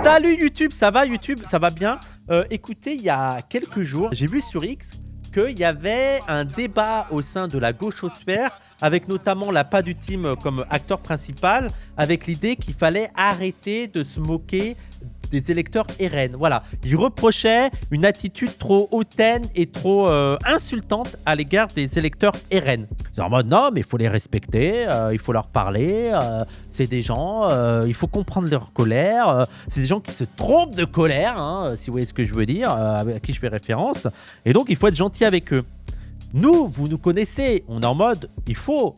Salut YouTube, ça va YouTube? Ça va bien? Écoutez, il y a quelques jours, j'ai vu sur X qu'il y avait un débat au sein de la gauchosphère avec notamment la pas du team comme acteur principal, avec l'idée qu'il fallait arrêter de se moquer des électeurs RN. Voilà, il reprochait une attitude trop hautaine et trop insultante à l'égard des électeurs RN. C'est en mode non, mais il faut les respecter, il faut leur parler, c'est des gens, il faut comprendre leur colère, c'est des gens qui se trompent de colère, hein, si vous voyez ce que je veux dire, à qui je fais référence, et donc il faut être gentil avec eux. Nous, vous nous connaissez, on est en mode, il faut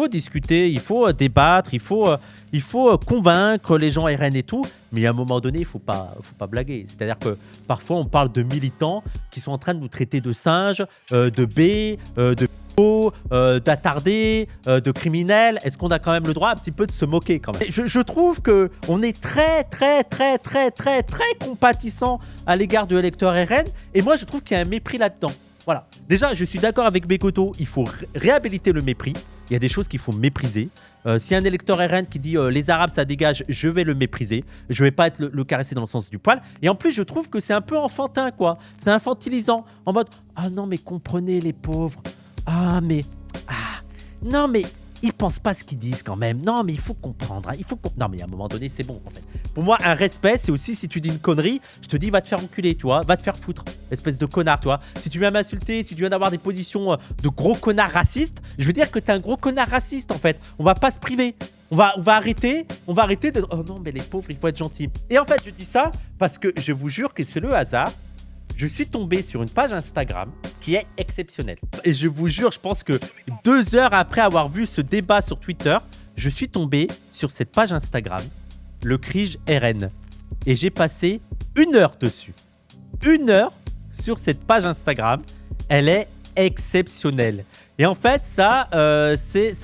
discuter, il faut débattre, il faut convaincre les gens RN et tout, mais à un moment donné, il faut pas blaguer. C'est-à-dire que parfois, on parle de militants qui sont en train de nous traiter de singes, de baies, de d'attardés, de criminels. Est-ce qu'on a quand même le droit un petit peu de se moquer quand même? Je trouve qu'on est très compatissant à l'égard de l'électeur RN, et moi, je trouve qu'il y a un mépris là-dedans. Voilà. Déjà, je suis d'accord avec Bekoto, il faut réhabiliter le mépris. Il y a des choses qu'il faut mépriser. Si un électeur RN qui dit les Arabes ça dégage, je vais le mépriser. Je vais pas être le caresser dans le sens du poil. Et en plus, je trouve que c'est un peu enfantin, quoi. C'est infantilisant. En mode, ah non, mais comprenez les pauvres. Ah, mais. Ah, non, mais. Ils pensent pas ce qu'ils disent quand même. Non, mais il faut comprendre. Hein. Non, mais à un moment donné, c'est bon, en fait. Pour moi, un respect, c'est aussi si tu dis une connerie, je te dis, va te faire enculer, tu vois. Va te faire foutre, espèce de connard, tu vois. Si tu viens m'insulter, si tu viens d'avoir des positions de gros connard raciste, je veux dire que t'es un gros connard raciste, en fait. On va pas se priver. On va arrêter de... Oh non, mais les pauvres, il faut être gentil. Et en fait, je dis ça parce que je vous jure que c'est le hasard. Je suis tombé sur une page Instagram qui est exceptionnelle. Et je vous jure, je pense que 2 heures après avoir vu ce débat sur Twitter, je suis tombé sur cette page Instagram, le Crige RN. Et j'ai passé 1 heure dessus. 1 heure sur cette page Instagram. Elle est exceptionnelle. Et en fait, ça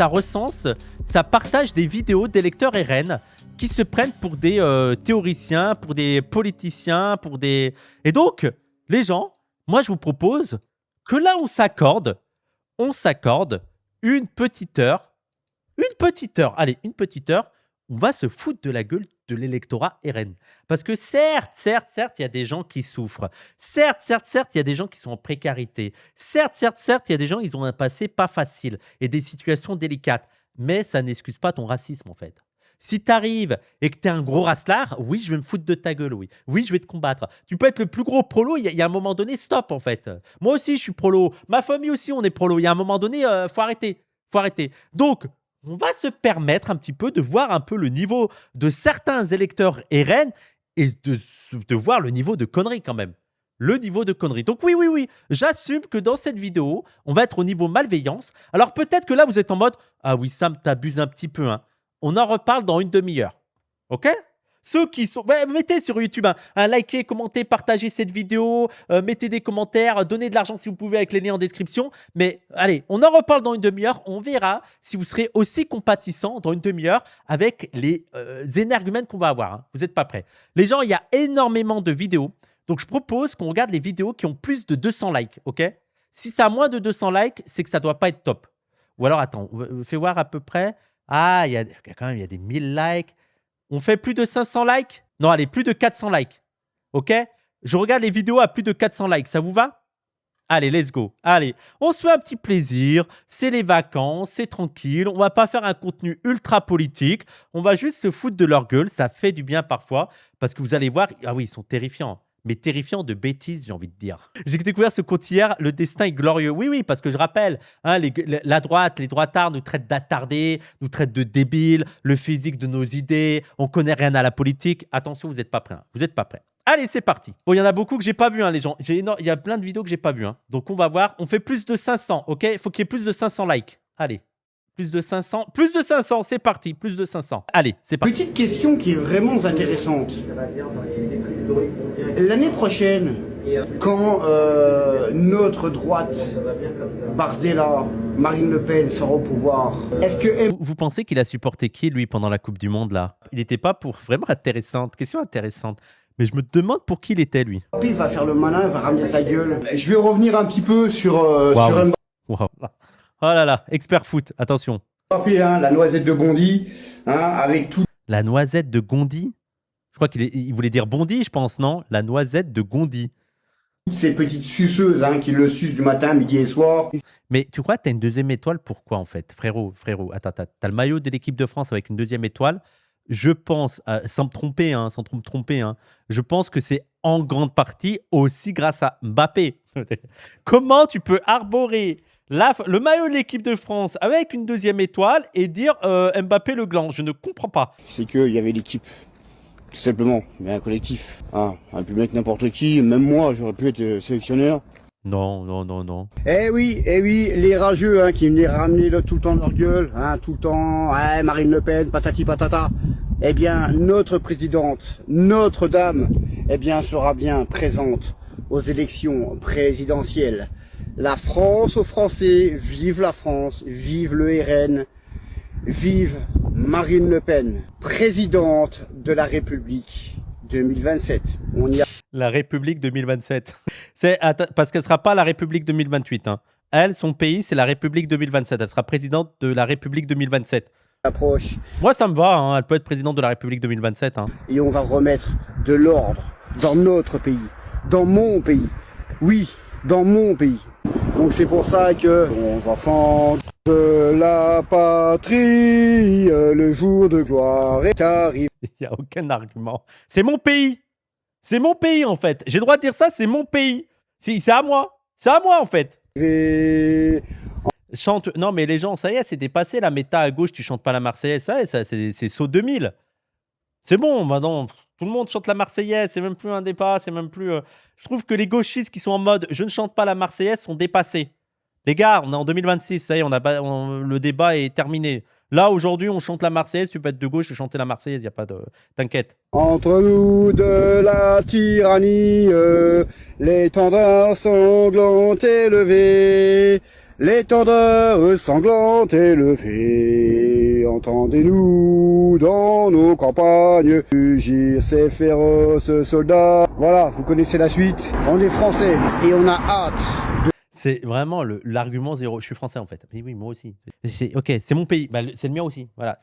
recense, ça partage des vidéos d'électeurs RN qui se prennent pour des théoriciens, pour des politiciens, pour des... Et donc... Les gens, moi je vous propose que là on s'accorde une petite heure, allez, une petite heure, on va se foutre de la gueule de l'électorat RN. Parce que certes, il y a des gens qui souffrent. Certes, il y a des gens qui sont en précarité. Certes, il y a des gens qui ont un passé pas facile et des situations délicates. Mais ça n'excuse pas ton racisme en fait. Si t'arrives et que t'es un gros racelard, oui, je vais me foutre de ta gueule, oui. Oui, je vais te combattre. Tu peux être le plus gros prolo, il y a un moment donné, stop, en fait. Moi aussi, je suis prolo. Ma famille aussi, on est prolo. Il y a un moment donné, faut arrêter. Donc, on va se permettre un petit peu de voir un peu le niveau de certains électeurs RN et de voir le niveau de connerie quand même. Le niveau de connerie. Donc oui, j'assume que dans cette vidéo, on va être au niveau malveillance. Alors peut-être que là, vous êtes en mode « Ah oui, Sam, t'abuses un petit peu, hein. » On en reparle dans une demi-heure. OK? Ceux qui sont... Ouais, mettez sur YouTube un likez, commentez, partagez cette vidéo, mettez des commentaires, donnez de l'argent si vous pouvez avec les liens en description. Mais allez, on en reparle dans une demi-heure. On verra si vous serez aussi compatissant dans une demi-heure avec les énergumènes qu'on va avoir. Hein. Vous n'êtes pas prêts. Les gens, il y a énormément de vidéos. Donc, je propose qu'on regarde les vidéos qui ont plus de 200 likes. OK? Si ça a moins de 200 likes, c'est que ça ne doit pas être top. Ou alors, attends, fais voir à peu près... Ah, il y a quand même des 1000 likes. On fait plus de 500 likes? Non, allez, plus de 400 likes. OK? Je regarde les vidéos à plus de 400 likes. Ça vous va? Allez, let's go. Allez, on se fait un petit plaisir. C'est les vacances, c'est tranquille. On va pas faire un contenu ultra politique. On va juste se foutre de leur gueule. Ça fait du bien parfois. Parce que vous allez voir, ah oui, ils sont terrifiants. Mais terrifiant de bêtises, j'ai envie de dire. J'ai découvert ce compte hier, le destin est glorieux. Oui, parce que je rappelle, hein, la droite, les droitards nous traitent d'attardés, nous traitent de débiles, le physique de nos idées, on connaît rien à la politique. Attention, vous n'êtes pas prêts. Hein. Vous n'êtes pas prêts. Allez, c'est parti. Bon, il y en a beaucoup que j'ai pas vu, hein, les gens. Il y a plein de vidéos que j'ai pas vues. Hein. Donc, on va voir. On fait plus de 500, OK? Il faut qu'il y ait plus de 500 likes. Allez. Plus de 500, c'est parti, plus de 500. Allez, c'est parti. Petite question qui est vraiment intéressante. L'année prochaine, quand notre droite, Bardella, Marine Le Pen sera au pouvoir, est-ce que... Vous pensez qu'il a supporté qui, lui, pendant la Coupe du Monde, là? Il n'était pas pour... Vraiment intéressante, question intéressante. Mais je me demande pour qui il était, lui. Il va faire le malin, il va ramener sa gueule. Je vais revenir un petit peu sur... sur Wow. Oh là là, expert foot, attention. la noisette de Bondy, hein, avec tout... La noisette de Gondi? Je crois il voulait dire Bondy, je pense, non? La noisette de Gondi. Ces petites suceuses qui le sucent du matin, midi et soir. Mais tu crois que tu as une deuxième étoile, pourquoi en fait? Frérot, attends, tu as le maillot de l'équipe de France avec une deuxième étoile. Je pense, sans me tromper, je pense que c'est en grande partie aussi grâce à Mbappé. Comment tu peux arborer le maillot de l'équipe de France avec une deuxième étoile et dire Mbappé le gland? Je ne comprends pas. C'est qu'il y avait l'équipe, tout simplement, mais un collectif. On aurait pu mettre n'importe qui, même moi, j'aurais pu être sélectionneur. Non. Eh oui, les rageux qui venaient ramener tout le temps leur gueule, tout le temps, Marine Le Pen, patati patata. Eh bien, notre présidente, notre dame, sera bien présente aux élections présidentielles. La France aux Français, vive la France, vive le RN, vive Marine Le Pen, présidente de la République 2027. On y a... La République 2027. Parce qu'elle ne sera pas la République 2028. Elle, son pays, c'est la République 2027. Elle sera présidente de la République 2027. Approche. Moi, ça me va. Elle peut être présidente de la République 2027. Et on va remettre de l'ordre dans notre pays, dans mon pays. Oui, dans mon pays. Donc c'est pour ça que bons enfants de la patrie, le jour de gloire est arrivé. Il n'y a aucun argument. C'est mon pays. C'est mon pays, en fait. J'ai le droit de dire ça, c'est mon pays. C'est à moi. C'est à moi, en fait. Chante. Non, mais les gens, ça y est, c'est dépassé. La méta à gauche, tu chantes pas la Marseillaise. Ça y est, c'est saut 2000. C'est bon, maintenant. Tout le monde chante la Marseillaise. C'est même plus un débat. C'est même plus. Je trouve que les gauchistes qui sont en mode je ne chante pas la Marseillaise sont dépassés. Les gars, on est en 2026. Ça y est, le débat est terminé. Là, aujourd'hui, on chante la Marseillaise. Tu peux être de gauche et chanter la Marseillaise. Il n'y a pas de. T'inquiète. Entre nous de la tyrannie, l'étendard sanglant élevé. L'étendard sanglant élevé, entendez-nous dans nos campagnes, fugir ces féroces soldats. Voilà, vous connaissez la suite. On est français et on a hâte. C'est vraiment l'argument zéro. Je suis français en fait. Oui, moi aussi. Ok, c'est mon pays. C'est le mien aussi. Voilà,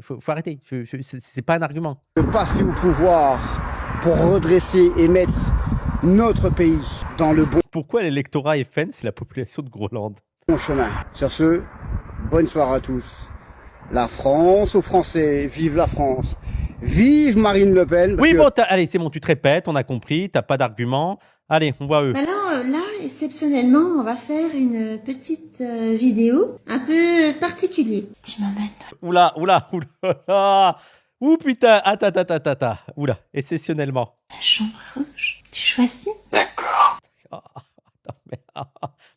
faut arrêter. C'est pas un argument. De passer au pouvoir pour redresser et mettre notre pays dans le Pourquoi l'électorat FN, c'est la population de Groenland? bon chemin. Sur ce, bonne soirée à tous. La France aux Français, vive la France. Vive Marine Le Pen. Oui, bon, allez, c'est bon, tu te répètes, on a compris, t'as pas d'argument. Allez, on voit eux. Alors là, exceptionnellement, on va faire une petite vidéo un peu particulière. Tu m'emmènes. Oula. Ouh putain, attends. Oula, exceptionnellement. La chambre rouge, tu choisis. D'accord.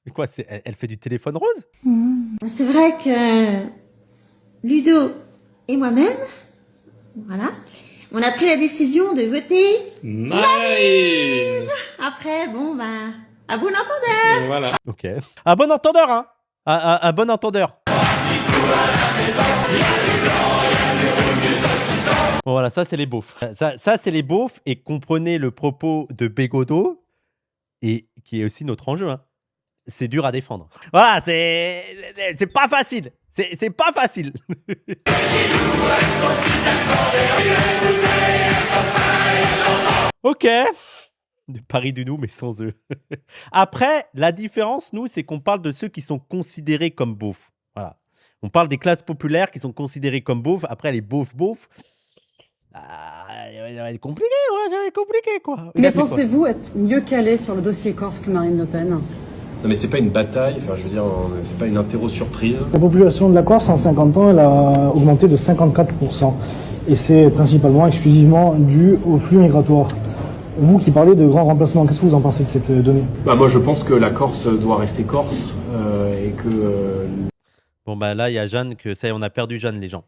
Mais quoi, elle fait du téléphone rose? C'est vrai que Ludo et moi-même, voilà, on a pris la décision de voter Marine. Après, bon, à bon entendeur. Voilà. Ok. À bon entendeur, hein. À bon entendeur. Bon, voilà, ça, c'est les beaufs. Ça, c'est les beaufs. Et comprenez le propos de Bégodeau, et qui est aussi notre enjeu, hein. C'est dur à défendre. Voilà, c'est pas facile. C'est pas facile. Ok. De Paris du nous, mais sans eux. Après, la différence, nous, c'est qu'on parle de ceux qui sont considérés comme beaufs. Voilà. On parle des classes populaires qui sont considérées comme beaufs. Après, les beaufs. Ça va être compliqué, ouais, ça va être compliqué, quoi. Mais pensez-vous être mieux calé sur le dossier corse que Marine Le Pen? Non mais c'est pas une bataille, enfin je veux dire, c'est pas une interro surprise. La population de la Corse en 50 ans, elle a augmenté de 54%. Et c'est principalement, exclusivement dû au flux migratoire. Vous qui parlez de grands remplacements, qu'est-ce que vous en pensez de cette donnée? Moi je pense que la Corse doit rester Corse et que... Bon là il y a Jeanne, ça y est, on a perdu Jeanne les gens.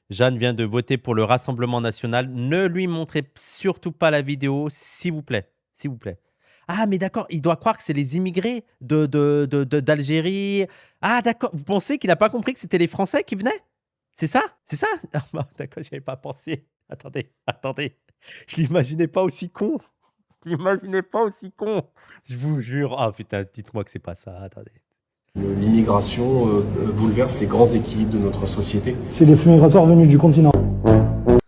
Jeanne vient de voter pour le Rassemblement National. Ne lui montrez surtout pas la vidéo, s'il vous plaît. S'il vous plaît. Ah, mais d'accord, il doit croire que c'est les immigrés d'Algérie. Ah, d'accord. Vous pensez qu'il n'a pas compris que c'était les Français qui venaient? C'est ça? C'est ça? Ah, bah, d'accord, je n'y avais pas pensé. Attendez. Je ne l'imaginais pas aussi con. Je vous jure. Ah, putain, dites-moi que c'est pas ça. Attendez. L'immigration bouleverse les grands équilibres de notre société. C'est des flux migratoires venus du continent.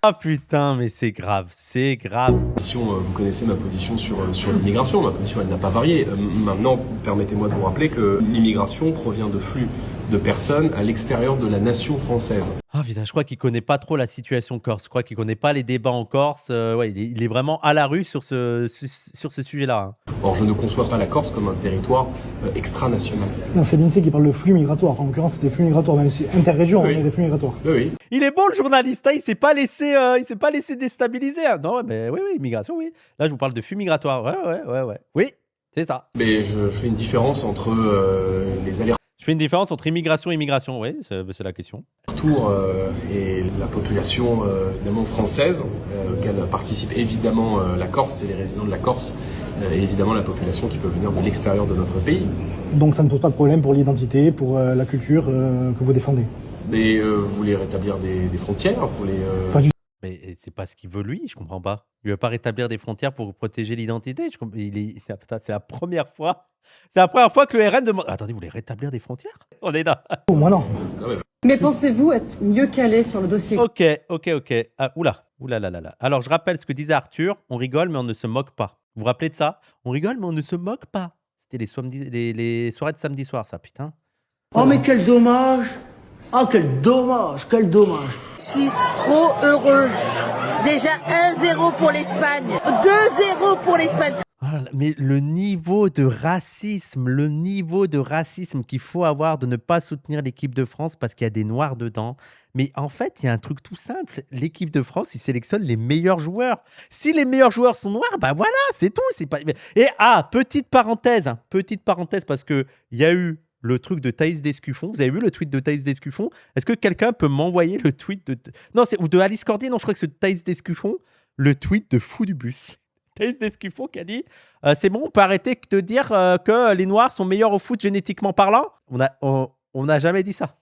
Ah putain, mais c'est grave, c'est grave. Vous connaissez ma position sur l'immigration. Ma position, elle n'a pas varié. Maintenant, permettez-moi de vous rappeler que l'immigration provient de flux de personnes à l'extérieur de la nation française. Ah putain, je crois qu'il connaît pas trop la situation corse. Je crois qu'il connaît pas les débats en Corse. Ouais, il est vraiment à la rue sur ce sujet-là. Hein. Or, je ne conçois pas la Corse comme un territoire extranational. Non, c'est l'INSEE qui parle de flux migratoires. En l'occurrence, c'était flux migratoires, même si interrégion, Oui. mais des flux migratoires. Oui. Il est bon le journaliste, hein, il s'est pas laissé déstabiliser. Hein. Non, mais oui, immigration, oui. Là, je vous parle de flux migratoires. Ouais. Oui, c'est ça. Mais je fais une différence entre les allers Je fais une différence entre immigration et immigration, oui, c'est la question. retour et la population évidemment française, auquel participe évidemment la Corse et les résidents de la Corse, et évidemment la population qui peut venir de l'extérieur de notre pays. Donc ça ne pose pas de problème pour l'identité, pour la culture que vous défendez. Mais vous voulez rétablir des frontières, vous voulez... Pas du Mais c'est pas ce qu'il veut lui, je comprends pas. Il veut pas rétablir des frontières pour protéger l'identité. Putain, c'est la première fois. C'est la première fois que le RN demande. Attendez, vous voulez rétablir des frontières? On est là. tout, moi non. Mais pensez-vous être mieux calé sur le dossier Ok. Ah, oula. Alors, je rappelle ce que disait Arthur. On rigole, mais on ne se moque pas. Vous vous rappelez de ça? On rigole, mais on ne se moque pas. C'était les soirées de samedi soir, ça, putain. Oh mais quel dommage! Oh quel dommage, quel dommage! Je suis trop heureuse. Déjà 1-0 pour l'Espagne, 2-0 pour l'Espagne. Ah, mais le niveau de racisme qu'il faut avoir de ne pas soutenir l'équipe de France parce qu'il y a des Noirs dedans. Mais en fait, il y a un truc tout simple. L'équipe de France, ils sélectionnent les meilleurs joueurs. Si les meilleurs joueurs sont noirs, bah voilà, c'est tout. C'est pas... Et petite parenthèse parce qu'il y a eu le truc de Thaïs Descuffon. Vous avez vu le tweet de Thaïs Descuffon? Est-ce que quelqu'un peut m'envoyer le tweet de... Non, ou de Alice Cordier? Non, je crois que c'est Thaïs Descuffon. Le tweet de fou du bus. Thaïs Descuffon qui a dit c'est bon, on peut arrêter de dire que les Noirs sont meilleurs au foot génétiquement parlant. On n'a jamais dit ça.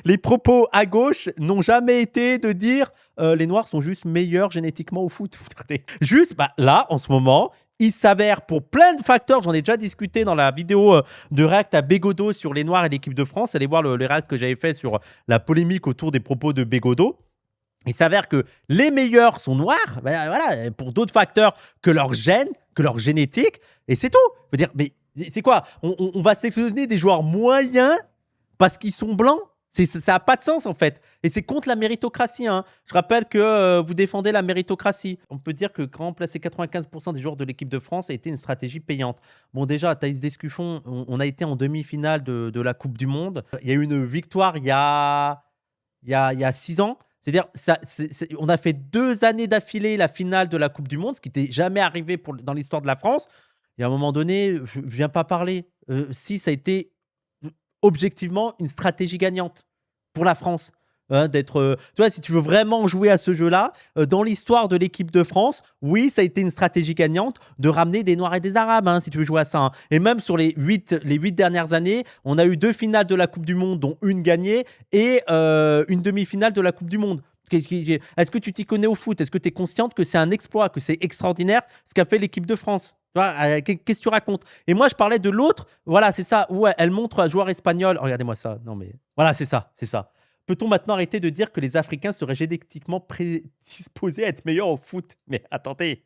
Les propos à gauche n'ont jamais été de dire les Noirs sont juste meilleurs génétiquement au foot. Juste, là, en ce moment, il s'avère pour plein de facteurs, j'en ai déjà discuté dans la vidéo de React à Bégodeau sur les Noirs et l'équipe de France. Allez voir le React que j'avais fait sur la polémique autour des propos de Bégodeau. Il s'avère que les meilleurs sont noirs, voilà, pour d'autres facteurs que leur gène, que leur génétique, et c'est tout. Je veux dire, mais c'est quoi? On va sélectionner des joueurs moyens parce qu'ils sont blancs? Ça n'a pas de sens en fait. Et c'est contre la méritocratie. Hein. Je rappelle que vous défendez la méritocratie. On peut dire que quand remplacer 95% des joueurs de l'équipe de France a été une stratégie payante. Bon, déjà, Thaïs Descuffon, on a été en demi-finale de la Coupe du Monde. Il y a eu une victoire il y a 6 ans. C'est-à-dire, on a fait 2 années d'affilée la finale de la Coupe du Monde, ce qui n'était jamais arrivé dans l'histoire de la France. Et à un moment donné, je ne viens pas parler. Si ça a été objectivement une stratégie gagnante pour la France. Tu vois, si tu veux vraiment jouer à ce jeu-là, dans l'histoire de l'équipe de France, oui, ça a été une stratégie gagnante de ramener des Noirs et des Arabes, si tu veux jouer à ça. Hein. Et même sur les 8 dernières années, on a eu 2 finales de la Coupe du Monde, dont une gagnée, et une demi-finale de la Coupe du Monde. Est-ce que tu t'y connais au foot? Est-ce que tu es consciente que c'est un exploit, que c'est extraordinaire ce qu'a fait l'équipe de France? Qu'est-ce que tu racontes? Et moi, je parlais de l'autre. Voilà, c'est ça. Ouais, elle montre un joueur espagnol. Regardez-moi ça. Non, mais voilà, c'est ça. Peut-on maintenant arrêter de dire que les Africains seraient génétiquement prédisposés à être meilleurs au foot? Mais attendez,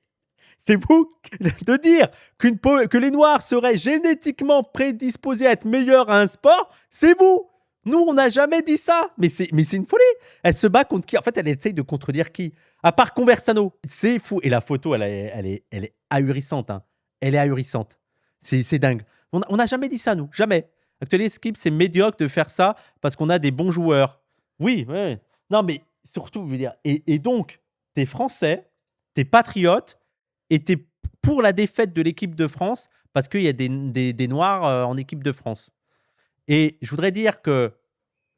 c'est vous de dire que les Noirs seraient génétiquement prédisposés à être meilleurs à un sport? C'est vous. Nous, on n'a jamais dit ça. Mais c'est une folie. Elle se bat contre qui? En fait, elle essaye de contredire qui? À part Conversano. C'est fou. Et la photo, elle est ahurissante. Hein. Elle est ahurissante. C'est dingue. On n'a jamais dit ça, nous. Jamais. Actuellement, Skip, c'est médiocre de faire ça parce qu'on a des bons joueurs. Oui. Non, mais surtout, je veux dire, et donc, t'es français, t'es patriote, et t'es pour la défaite de l'équipe de France parce qu'il y a des Noirs en équipe de France. Et je voudrais dire que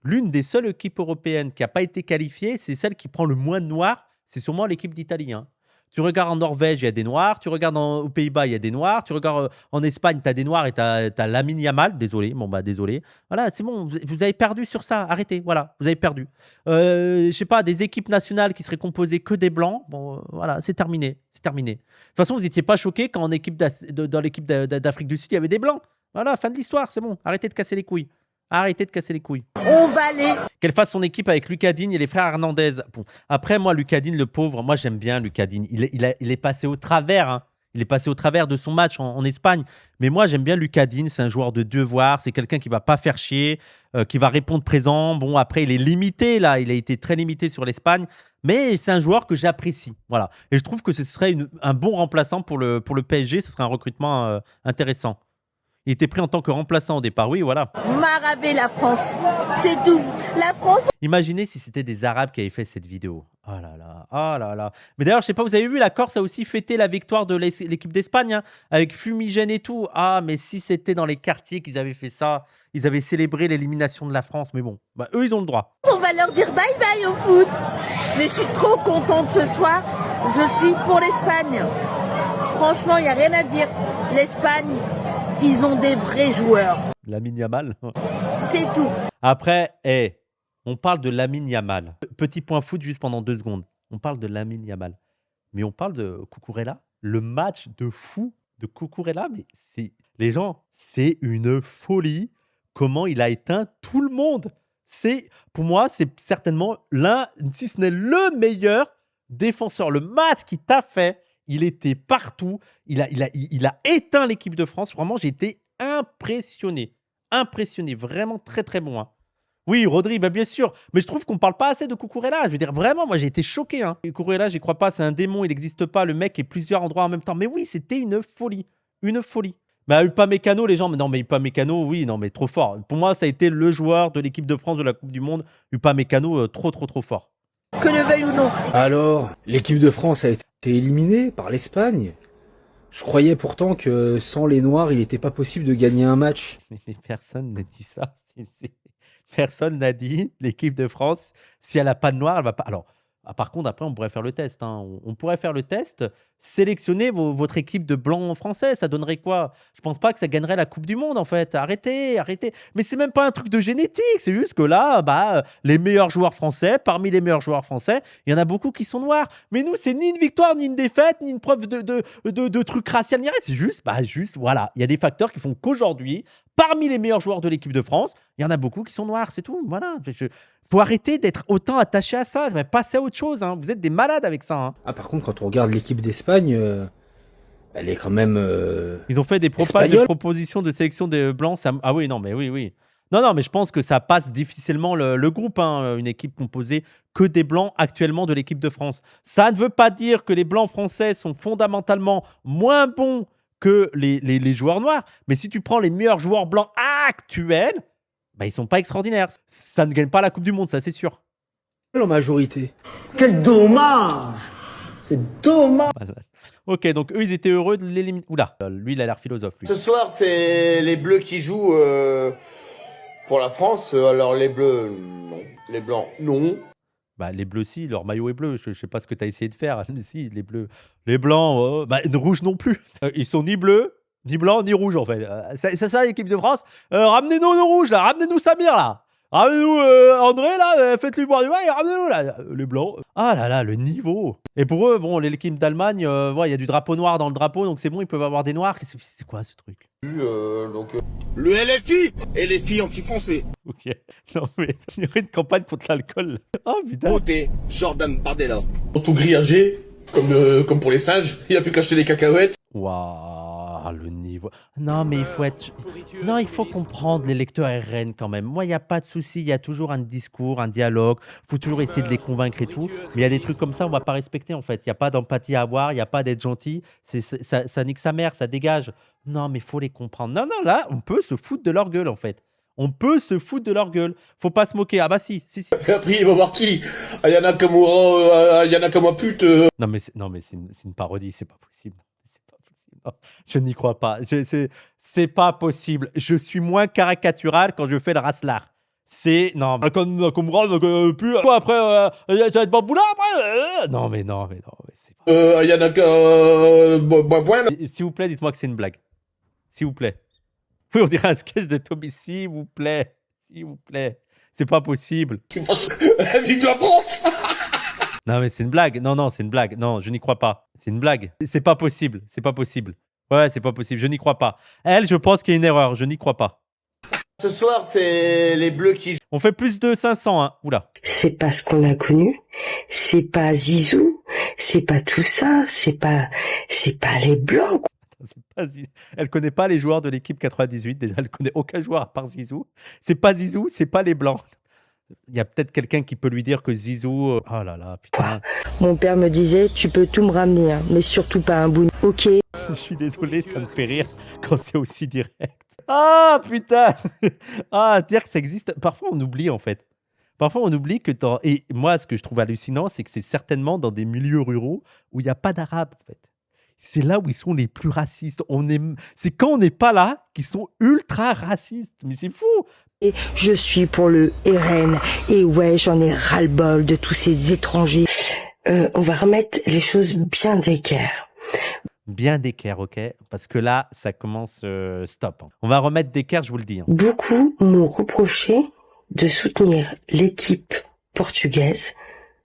l'une des seules équipes européennes qui n'a pas été qualifiée, c'est celle qui prend le moins de Noirs, c'est sûrement l'équipe d'Italie. Hein. Tu regardes en Norvège, il y a des Noirs. Tu regardes aux Pays-Bas, il y a des Noirs. Tu regardes en Espagne, tu as des Noirs et tu as Lamine Yamal. Désolé, désolé. Voilà, c'est bon, vous avez perdu sur ça. Arrêtez, voilà, vous avez perdu. Je sais pas, des équipes nationales qui seraient composées que des Blancs. Bon, voilà, c'est terminé. De toute façon, vous n'étiez pas choqués quand dans l'équipe d'Afrique du Sud, il y avait des Blancs. Voilà, fin de l'histoire, c'est bon. Arrêtez de casser les couilles. On va aller. Qu'elle fasse son équipe avec Lucas Digne et les frères Hernandez. Bon, après, moi, Lucas Digne, le pauvre, moi, j'aime bien Lucas Digne. Il est passé au travers, hein. Il est passé au travers de son match en Espagne. Mais moi, j'aime bien Lucas Digne. C'est un joueur de devoir. C'est quelqu'un qui va pas faire chier, qui va répondre présent. Bon, après, il est limité, là. Il a été très limité sur l'Espagne. Mais c'est un joueur que j'apprécie. Voilà. Et je trouve que ce serait un bon remplaçant pour le PSG. Ce serait un recrutement intéressant. Il était pris en tant que remplaçant au départ. Oui, voilà. Maraver la France, c'est tout. La France. Imaginez si c'était des Arabes qui avaient fait cette vidéo. Oh là là, oh là là. Mais d'ailleurs, je sais pas, vous avez vu, la Corse a aussi fêté la victoire de l'équipe d'Espagne, hein, avec fumigène et tout. Ah, mais si c'était dans les quartiers qu'ils avaient fait ça, ils avaient célébré l'élimination de la France. Mais bon, bah, eux, ils ont le droit. On va leur dire bye bye au foot. Mais je suis trop contente ce soir. Je suis pour l'Espagne. Franchement, il n'y a rien à dire. L'Espagne, ils ont des vrais joueurs. Lamine Yamal. C'est tout. Après, on parle de Lamine Yamal. Petit point foot juste pendant 2 secondes. On parle de Lamine Yamal. Mais on parle de Cucurella. Le match de fou de Cucurella, mais les gens, c'est une folie. Comment il a éteint tout le monde. Pour moi, c'est certainement l'un, si ce n'est le meilleur défenseur. Le match qu'il t'a fait, il était partout. Il a éteint l'équipe de France. Vraiment, j'ai été impressionné. Impressionné. Vraiment très, très bon. Hein. Oui, Rodri, bah bien sûr. Mais je trouve qu'on ne parle pas assez de Cucurella. Je veux dire, vraiment, moi, j'ai été choqué. Hein. Cucurella, j'y crois pas. C'est un démon. Il n'existe pas. Le mec est plusieurs endroits en même temps. Mais oui, c'était une folie. Une folie. Bah, Upamecano, les gens, mais non, mais Upamecano, oui, non, mais trop fort. Pour moi, ça a été le joueur de l'équipe de France de la Coupe du Monde. Upamecano, trop, trop, trop fort. Que le veuille ou non. Alors, l'équipe de France a été éliminée par l'Espagne. Je croyais pourtant que sans les Noirs, il n'était pas possible de gagner un match. Mais personne n'a dit ça. Personne n'a dit l'équipe de France, si elle n'a pas de Noirs, elle va pas. Alors, par contre, après, on pourrait faire le test. Hein. On pourrait faire le test. Sélectionner votre équipe de blancs français, ça donnerait quoi? Je pense pas que ça gagnerait la Coupe du Monde, en fait. Arrêtez. Mais c'est même pas un truc de génétique. C'est juste que là, les meilleurs joueurs français, parmi les meilleurs joueurs français, il y en a beaucoup qui sont noirs. Mais nous, c'est ni une victoire, ni une défaite, ni une preuve de truc racial, ni rien. C'est juste, voilà. Il y a des facteurs qui font qu'aujourd'hui, parmi les meilleurs joueurs de l'équipe de France, il y en a beaucoup qui sont noirs, c'est tout. Voilà. Faut arrêter d'être autant attaché à ça. Passer à autre chose. Hein. Vous êtes des malades avec ça. Hein. Ah, par contre, quand on regarde l'équipe d'Espagne, elle est quand même. Ils ont fait des propositions de sélection des blancs. Ah oui, non, mais oui. Non, mais je pense que ça passe difficilement le groupe. Hein, une équipe composée que des blancs actuellement de l'équipe de France. Ça ne veut pas dire que les blancs français sont fondamentalement moins bons que les joueurs noirs. Mais si tu prends les meilleurs joueurs blancs actuels, ils sont pas extraordinaires. Ça ne gagne pas la Coupe du Monde, ça c'est sûr. En majorité. Quel dommage! C'est dommage! Ok, donc eux, ils étaient heureux de l'éliminer. Oula, lui, il a l'air philosophe. Lui. Ce soir, c'est les Bleus qui jouent pour la France. Alors les Bleus, non. Les Blancs, non. Les Bleus, si, leur maillot est bleu. Je sais pas ce que tu as essayé de faire. Si, les Bleus. Les Blancs, rouges non plus. Ils sont ni bleus, ni blancs, ni rouges, en fait. C'est ça, l'équipe de France. Ramenez-nous nos rouges, là. Ramenez-nous Samir, là. Ramenez-nous André, là. Faites-lui boire du vin et ramenez-nous, là. Les Blancs. Ah là là, le niveau. Et pour eux, bon, l'équipe d'Allemagne, il y a du drapeau noir dans le drapeau, donc c'est bon, ils peuvent avoir des noirs. C'est quoi, ce truc? Le LFI et les filles anti-français. Ok. Non, mais il y aurait une campagne contre l'alcool. Oh putain. Votez Jordan Bardella. Tout grillagé, comme pour les singes. Il n'y a plus qu'à acheter des cacahuètes. Waouh, le niveau. Non, mais il faut comprendre les lecteurs RN quand même. Moi, il n'y a pas de souci. Il y a toujours un discours, un dialogue. Il faut toujours essayer de les convaincre et tout. Mais il y a des trucs comme ça, on ne va pas respecter en fait. Il n'y a pas d'empathie à avoir. Il n'y a pas d'être gentil. Ça nique sa mère, ça dégage. Non, mais il faut les comprendre. Non, là, on peut se foutre de leur gueule en fait. On peut se foutre de leur gueule. Faut pas se moquer. Ah bah si. Et après, il va voir qui? Ayana Kamura pute. Non, mais c'est une parodie. C'est pas possible. Je n'y crois pas. C'est pas possible. Je suis moins caricatural quand je fais le raslard. Non. Quand on plus. Après, ça va être Bamboula après. Non, mais c'est pas. S'il vous plaît, dites-moi que c'est une blague. S'il vous plaît. Oui, on dirait un sketch de Toby. S'il vous plaît. S'il vous plaît. C'est pas possible. Vive la France! Non, mais c'est une blague. Non, c'est une blague. Non, je n'y crois pas. C'est une blague. C'est pas possible. C'est pas possible. Ouais, c'est pas possible. Je n'y crois pas. Elle, je pense qu'il y a une erreur. Je n'y crois pas. Ce soir, c'est les Bleus qui jouent. On fait plus de 500, hein. Oula. C'est pas ce qu'on a connu, c'est pas Zizou, c'est pas tout ça, c'est pas les Blancs. Elle connaît pas les joueurs de l'équipe 98. Déjà, elle connaît aucun joueur à part Zizou. C'est pas Zizou, c'est pas les Blancs. Il y a peut-être quelqu'un qui peut lui dire que Zizou... Oh là là, putain. Mon père me disait, tu peux tout me ramener, hein, mais surtout pas un bout. Ok. Je suis désolé, ça me fait rire quand c'est aussi direct. Ah, putain. Ah, dire que ça existe... Parfois, on oublie, en fait. Parfois, on oublie que... Et moi, ce que je trouve hallucinant, c'est que c'est certainement dans des milieux ruraux où il n'y a pas d'arabe, en fait. C'est là où ils sont les plus racistes. C'est quand on n'est pas là qu'ils sont ultra racistes. Mais c'est fou. Et je suis pour le RN. Et ouais, j'en ai ras-le-bol de tous ces étrangers. On va remettre les choses bien d'équerre. Bien d'équerre, ok? Parce que là, ça commence stop. On va remettre d'équerre, je vous le dis. Hein. Beaucoup m'ont reproché de soutenir l'équipe portugaise,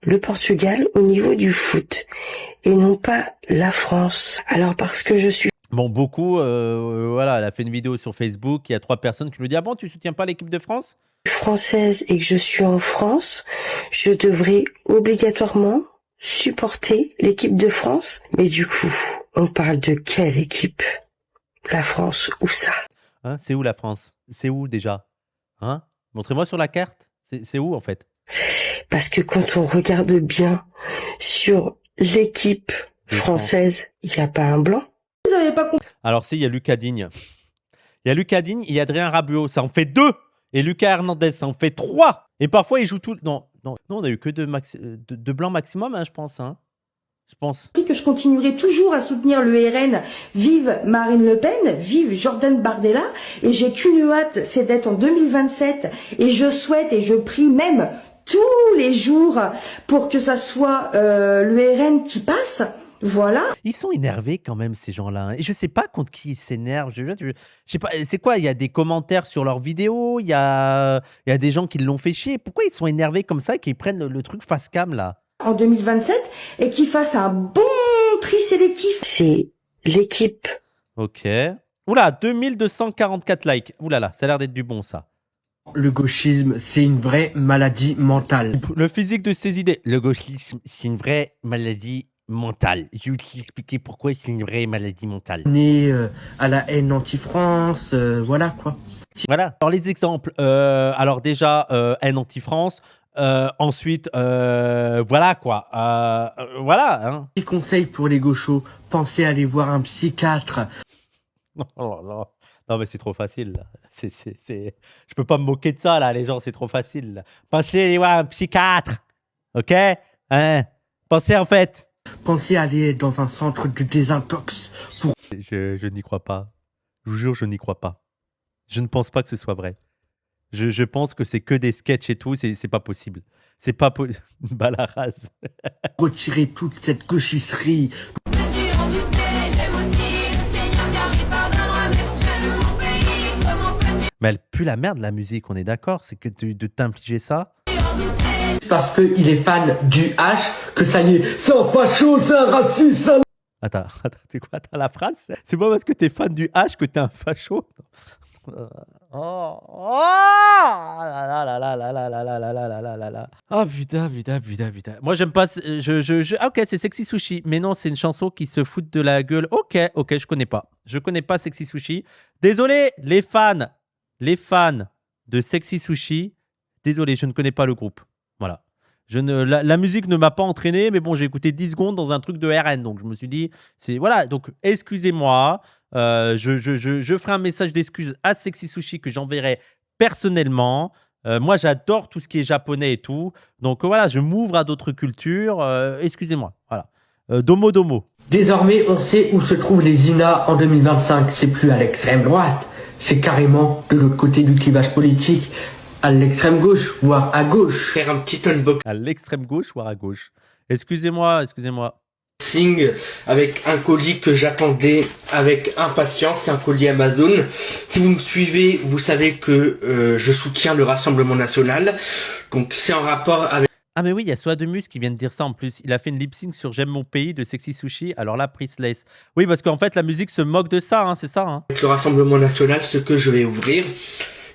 le Portugal au niveau du foot, et non pas la France. Alors parce que je suis... Bon, beaucoup, voilà, elle a fait une vidéo sur Facebook, il y a 3 personnes qui lui disent « Ah bon, tu soutiens pas l'équipe de France ?» Française et que je suis en France, je devrais obligatoirement supporter l'équipe de France. Mais du coup, on parle de quelle équipe? La France, où ça? Hein, c'est où la France? C'est où déjà? Hein? Montrez-moi sur la carte. C'est où en fait? Parce que quand on regarde bien sur l'équipe française, il n'y a pas un blanc. Vous n'avez pas compris? Alors si, il y a Lucas Digne. Il y a Lucas Digne, il y a Adrien Rabiot, ça en fait 2. Et Lucas Hernandez, ça en fait 3. Et parfois, il joue tout... Non, on a eu que 2 blancs maximum, hein, je pense. Hein. Je pense. Que je continuerai toujours à soutenir le RN. Vive Marine Le Pen, vive Jordan Bardella. Et j'ai qu'une hâte, c'est d'être en 2027. Et je souhaite et je prie même tous les jours pour que ça soit le RN qui passe. Voilà. Ils sont énervés quand même, ces gens-là. Hein. Et je sais pas contre qui ils s'énervent. Je sais pas, c'est quoi? Il y a des commentaires sur leurs vidéos, il y a des gens qui l'ont fait chier. Pourquoi ils sont énervés comme ça et qu'ils prennent le truc face cam, là? En 2027, et qu'ils fassent un bon tri sélectif. C'est l'équipe. Ok. Oula, 2244 likes. Oula là, ça a l'air d'être du bon, ça. Le gauchisme, c'est une vraie maladie mentale. Le physique de ses idées. Le gauchisme, c'est une vraie maladie mentale. Je vais vous expliquer pourquoi c'est une vraie maladie mentale. Né à la haine anti-France, voilà quoi. Voilà. Alors les exemples. Alors déjà, haine anti-France. Ensuite, voilà quoi. Voilà. Hein. Petit conseil pour les gauchos, pensez à aller voir un psychiatre. Oh là là. Non mais c'est trop facile. Là. Je peux pas me moquer de ça là, les gens, c'est trop facile. Là. Pensez à aller voir un psychiatre. Ok? Hein? Pensez en fait. Pensez à aller dans un centre de désintox pour... Je n'y crois pas. Je vous jure, je n'y crois pas. Je ne pense pas que ce soit vrai. Je pense que c'est que des sketchs et tout, c'est pas possible. C'est pas possible. Bah la race. Retirer toute cette gauchisserie. Mais elle pue la merde, la musique, on est d'accord? C'est que de t'infliger ça? Parce qu'il est fan du H, que ça y est, c'est un facho, c'est un raciste, ça... Attends, c'est quoi la phrase? C'est pas parce que t'es fan du H que t'es un facho? Oh putain. Moi j'aime pas. Ah, ok, c'est Sexy Sushi. Mais non, c'est une chanson qui se fout de la gueule. Ok, je connais pas. Je connais pas Sexy Sushi. Désolé, les fans de Sexy Sushi. Désolé, je ne connais pas le groupe. Voilà. La musique ne m'a pas entraîné, mais bon, j'ai écouté 10 secondes dans un truc de RN. Donc je me suis dit, voilà. Donc excusez-moi. Je ferai un message d'excuse à Sexy Sushi que j'enverrai personnellement. Moi, j'adore tout ce qui est japonais et tout. Donc voilà, je m'ouvre à d'autres cultures. Excusez-moi. Voilà. Domo. Désormais, on sait où se trouvent les INA en 2025. C'est plus à l'extrême droite. C'est carrément de l'autre côté du clivage politique. À l'extrême gauche, voire à gauche. Faire un petit unboxing. À l'extrême gauche, voire à gauche. Excusez-moi. Avec un colis que j'attendais avec impatience, c'est un colis Amazon. Si vous me suivez, vous savez que je soutiens le Rassemblement National. Donc c'est en rapport avec... Ah mais oui, il y a Soademus qui vient de dire ça en plus. Il a fait une lip-sync sur J'aime mon pays de Sexy Sushi. Alors là, Priceless. Oui, parce qu'en fait, la musique se moque de ça, hein, c'est ça. Hein. Avec le Rassemblement National, ce que je vais ouvrir.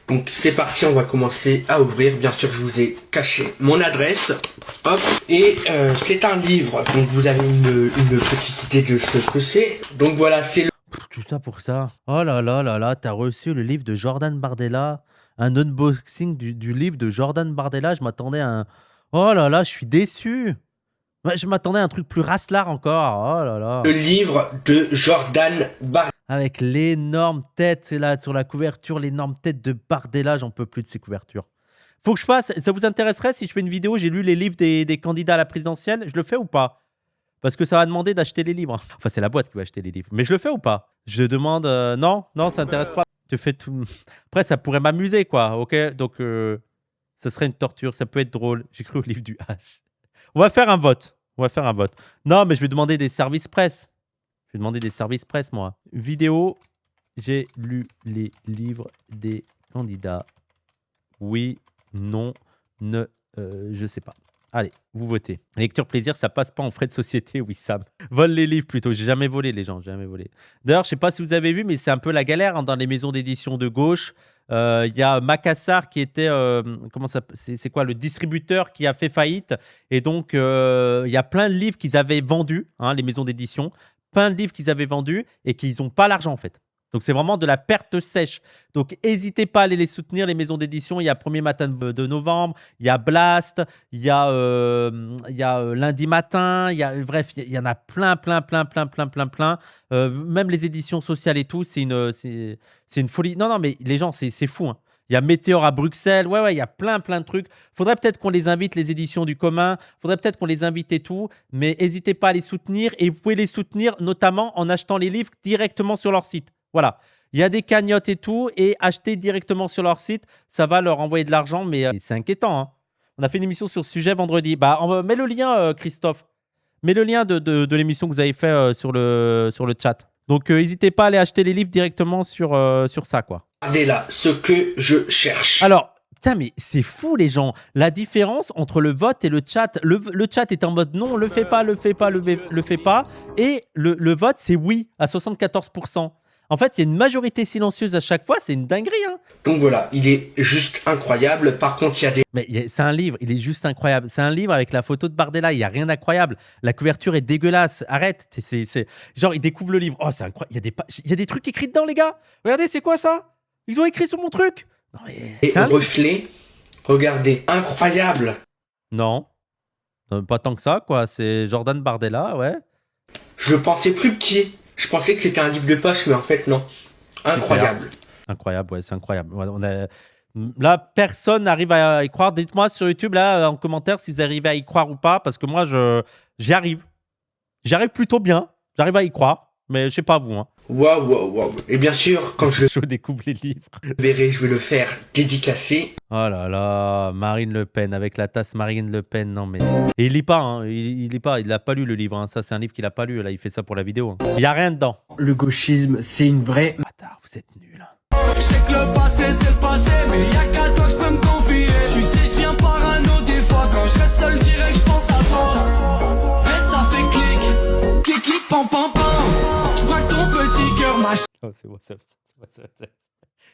Donc c'est parti, on va commencer à ouvrir. Bien sûr, je vous ai caché mon adresse. Hop, et c'est un livre. Donc vous avez une petite idée de ce que c'est. Donc voilà, c'est le... Tout ça pour ça. Oh là là là là, t'as reçu le livre de Jordan Bardella. Un unboxing du livre de Jordan Bardella. Je m'attendais à un... Oh là là, je suis déçu. Ouais, je m'attendais à un truc plus racelard encore. Oh là là. Le livre de Jordan Bardella. Avec l'énorme tête, c'est là sur la couverture, l'énorme tête de Bardella, j'en peux plus de ces couvertures. Faut que je passe, ça vous intéresserait si je fais une vidéo, j'ai lu les livres des candidats à la présidentielle, je le fais ou pas? Parce que ça va demander d'acheter les livres. Enfin, c'est la boîte qui va acheter les livres. Mais je le fais ou pas? Je demande, non, ça n'intéresse pas. Je fais tout. Après, ça pourrait m'amuser, quoi, ok? Donc, ça serait une torture, ça peut être drôle. J'ai cru au livre du H. On va faire un vote. Non, mais je vais demander des services presse. Je vais demander des services presse, moi. Vidéo, j'ai lu les livres des candidats. Oui, non, ne, je sais pas. Allez, vous votez. Lecture plaisir, ça passe pas en frais de société, oui, Sam. Vole les livres plutôt. J'ai jamais volé, les gens, jamais volé. D'ailleurs, je sais pas si vous avez vu, mais c'est un peu la galère hein, dans les maisons d'édition de gauche. Il y a Macassar qui était, comment ça, c'est quoi, le distributeur qui a fait faillite. Et donc, il y a plein de livres qu'ils avaient vendus, hein, les maisons d'édition. Plein de livres qu'ils avaient vendus et qu'ils n'ont pas l'argent, en fait. Donc, c'est vraiment de la perte sèche. Donc, n'hésitez pas à aller les soutenir, les maisons d'édition. Il y a Premier Matin de novembre, il y a Blast, il y a Lundi Matin, bref, il y en a plein. Même les éditions sociales et tout, c'est une folie. Non, mais les gens, c'est fou. Hein. Il y a Météor à Bruxelles. Ouais, il y a plein de trucs. Faudrait peut-être qu'on les invite, les éditions du commun. Faudrait peut-être qu'on les invite et tout. Mais n'hésitez pas à les soutenir. Et vous pouvez les soutenir notamment en achetant les livres directement sur leur site. Voilà. Il y a des cagnottes et tout. Et acheter directement sur leur site, ça va leur envoyer de l'argent. Mais c'est inquiétant. Hein. On a fait une émission sur ce sujet vendredi. Mets le lien, Christophe. Mets le lien de l'émission que vous avez fait sur le chat. Donc, n'hésitez pas à aller acheter les livres directement sur ça, quoi. Regardez là, ce que je cherche. Alors, putain, mais c'est fou, les gens. La différence entre le vote et le chat. Le chat est en mode non, le fais pas. Et le vote, c'est oui, à 74%. En fait, il y a une majorité silencieuse à chaque fois. C'est une dinguerie, hein. Donc voilà, il est juste incroyable. Par contre, il y a des... Mais c'est un livre, il est juste incroyable. C'est un livre avec la photo de Bardella, il n'y a rien d'incroyable. La couverture est dégueulasse. Arrête. Genre, il découvre le livre. Oh, c'est incroyable. Il y a des trucs écrits dedans, les gars. Regardez, c'est quoi ça? Ils ont écrit sur mon truc. Non, mais et un reflet. Regardez, incroyable. Non, pas tant que ça, quoi. C'est Jordan Bardella, ouais. Je pensais plus petit. Je pensais que c'était un livre de poche, mais en fait, non. Incroyable. Super. Incroyable, ouais, c'est incroyable. Ouais, là, personne n'arrive à y croire. Dites-moi sur YouTube, là, en commentaire, si vous arrivez à y croire ou pas, parce que moi, j'y arrive. J'y arrive plutôt bien. J'arrive à y croire, mais je sais pas vous. Hein. Waouh. Et bien sûr, quand je découvre les livres, verrai, je vais le faire dédicacer. Oh là là, Marine Le Pen, avec la tasse Marine Le Pen, non mais... Et il lit pas, hein. Il lit pas, il l'a pas lu le livre, hein. Ça c'est un livre qu'il a pas lu, là il fait ça pour la vidéo. Hein. Il y a rien dedans. Le gauchisme, c'est une vraie... Bâtard, vous êtes nuls. Je sais que le passé c'est le passé, mais y'a qu'à toi que je peux me confier. Je sais, je viens parano des fois, quand je reste seul direct je pense à toi. Et ça fait clic, pam. Je braque ton petit cœur, ma Oh, c'est moi,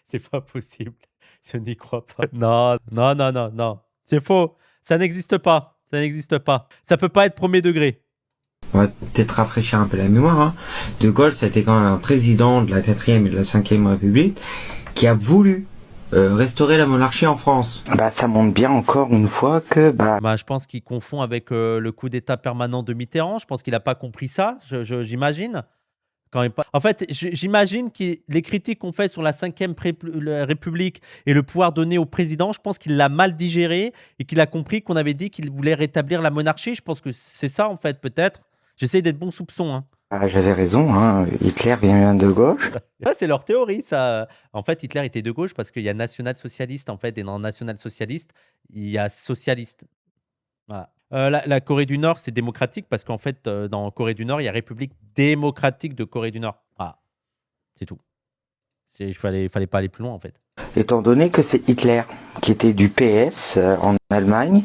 c'est pas possible. Je n'y crois pas. Non. C'est faux. Ça n'existe pas. Ça peut pas être premier degré. On va peut-être rafraîchir un peu la mémoire. Hein. De Gaulle, ça a été quand même un président de la 4e et de la 5e République qui a voulu restaurer la monarchie en France. Ça montre bien encore une fois que... je pense qu'il confond avec le coup d'état permanent de Mitterrand. Je pense qu'il n'a pas compris ça, j'imagine. En fait, j'imagine que les critiques qu'on fait sur la 5e République et le pouvoir donné au président, je pense qu'il l'a mal digéré et qu'il a compris qu'on avait dit qu'il voulait rétablir la monarchie. Je pense que c'est ça, en fait, peut-être. J'essaie d'être bon soupçon. Hein. J'avais raison, hein. Hitler vient de gauche. Ça, c'est leur théorie, ça. En fait, Hitler était de gauche parce qu'il y a national-socialiste, en fait, et dans national-socialiste, il y a socialiste. Voilà. La Corée du Nord, c'est démocratique parce qu'en fait, dans Corée du Nord, il y a République démocratique de Corée du Nord. Voilà. C'est tout. Il fallait pas aller plus loin, en fait. Étant donné que c'est Hitler qui était du PS en Allemagne.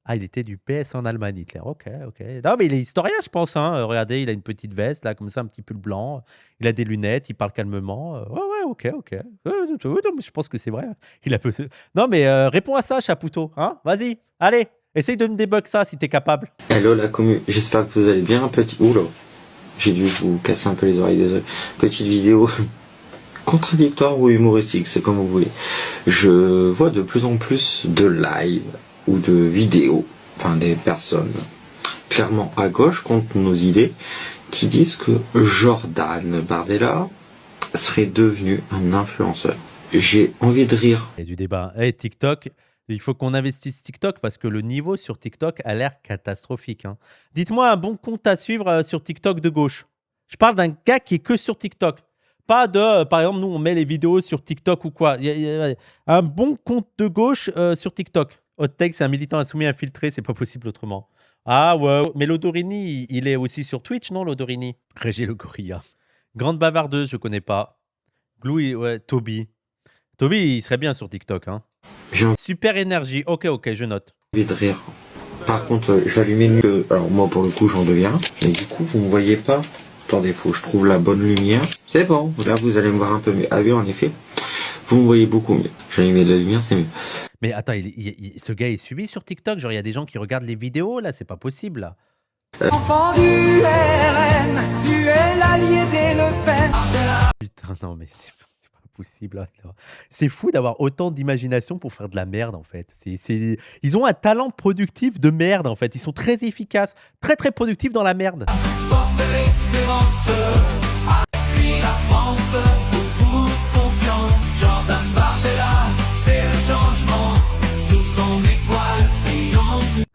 Ah, il était du PS en Allemagne, Hitler. Ok. Non, mais il est historien, je pense. Hein. Regardez, il a une petite veste, là, comme ça, un petit pull blanc. Il a des lunettes, il parle calmement. Ouais, ok. Non, mais je pense que c'est vrai. Non, mais réponds à ça, Chapoutot. Hein. Vas-y, allez, essaye de me débug ça si t'es capable. Hello la commu, j'espère que vous allez bien. Oula, j'ai dû vous casser un peu les oreilles, désolé. Petite vidéo contradictoire ou humoristique, c'est comme vous voulez. Je vois de plus en plus de live ou de vidéos, enfin des personnes clairement à gauche contre nos idées, qui disent que Jordan Bardella serait devenu un influenceur. J'ai envie de rire. Il y a du débat. TikTok, il faut qu'on investisse TikTok parce que le niveau sur TikTok a l'air catastrophique. Hein. Dites-moi un bon compte à suivre sur TikTok de gauche. Je parle d'un gars qui est que sur TikTok. Pas de, par exemple, nous, on met les vidéos sur TikTok ou quoi. Il y a un bon compte de gauche sur TikTok. Hot Take, c'est un militant insoumis infiltré, c'est pas possible autrement. Ah ouais, mais Lodorini, il est aussi sur Twitch, non, Lodorini? Régis Le Gorilla. Grande bavardeuse, je connais pas. Glou, ouais, Toby. Toby, il serait bien sur TikTok. Hein. Super énergie, ok, je note. J'ai envie de rire. Par contre, je vais allumer le mieux. Alors moi, pour le coup, j'en deviens. Et du coup, vous me voyez pas. Attendez, faut que je trouve la bonne lumière. C'est bon, là, vous allez me voir un peu mieux. Ah oui, en effet, vous me voyez beaucoup mieux. J'ai allumé de la lumière, c'est mieux. Mais attends, ce gars est suivi sur TikTok? Genre, il y a des gens qui regardent les vidéos, là, c'est pas possible, là. Enfant du RN, tu es l'allié des Le Pen. Putain, non, mais c'est pas possible. Là. C'est fou d'avoir autant d'imagination pour faire de la merde, en fait. Ils ont un talent productif de merde, en fait. Ils sont très efficaces, très productifs dans la merde. Porte l'espérance, appuie la France, pour confiance. Jordan Bardella, c'est le changement, sous son étoile brillante.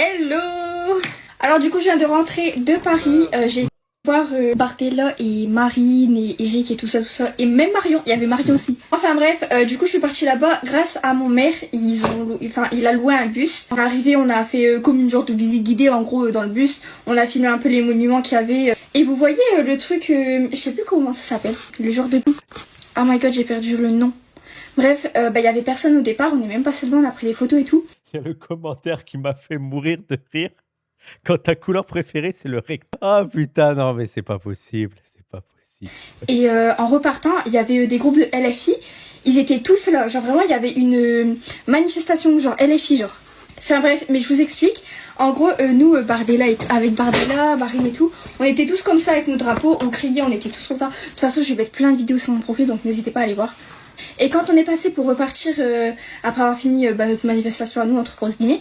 Hello. Alors du coup je viens de rentrer de Paris, j'ai été voir Bardella et Marine et Eric et tout ça, et même Marion, il y avait Marion aussi. Enfin bref, du coup je suis partie là-bas grâce à mon maire, il a loué un bus. Arrivé, on a fait comme une genre de visite guidée en gros dans le bus, on a filmé un peu les monuments qu'il y avait, et vous voyez le truc, je sais plus comment ça s'appelle, le genre de... Oh my god, j'ai perdu le nom. Bref, il y avait personne au départ, on est même passé devant, on a pris des photos et tout. Il y a le commentaire qui m'a fait mourir de rire. Quand ta couleur préférée, c'est le recto. Ah putain, non, mais c'est pas possible. Et en repartant, il y avait des groupes de LFI. Ils étaient tous là. Genre vraiment, il y avait une manifestation genre LFI, genre. Enfin bref, mais je vous explique. En gros, nous, Bardella, avec Bardella, Marine et tout, on était tous comme ça avec nos drapeaux. On criait, on était tous comme ça. De toute façon, je vais mettre plein de vidéos sur mon profil, donc n'hésitez pas à aller voir. Et quand on est passé pour repartir, après avoir fini notre manifestation à nous, entre grosses guillemets,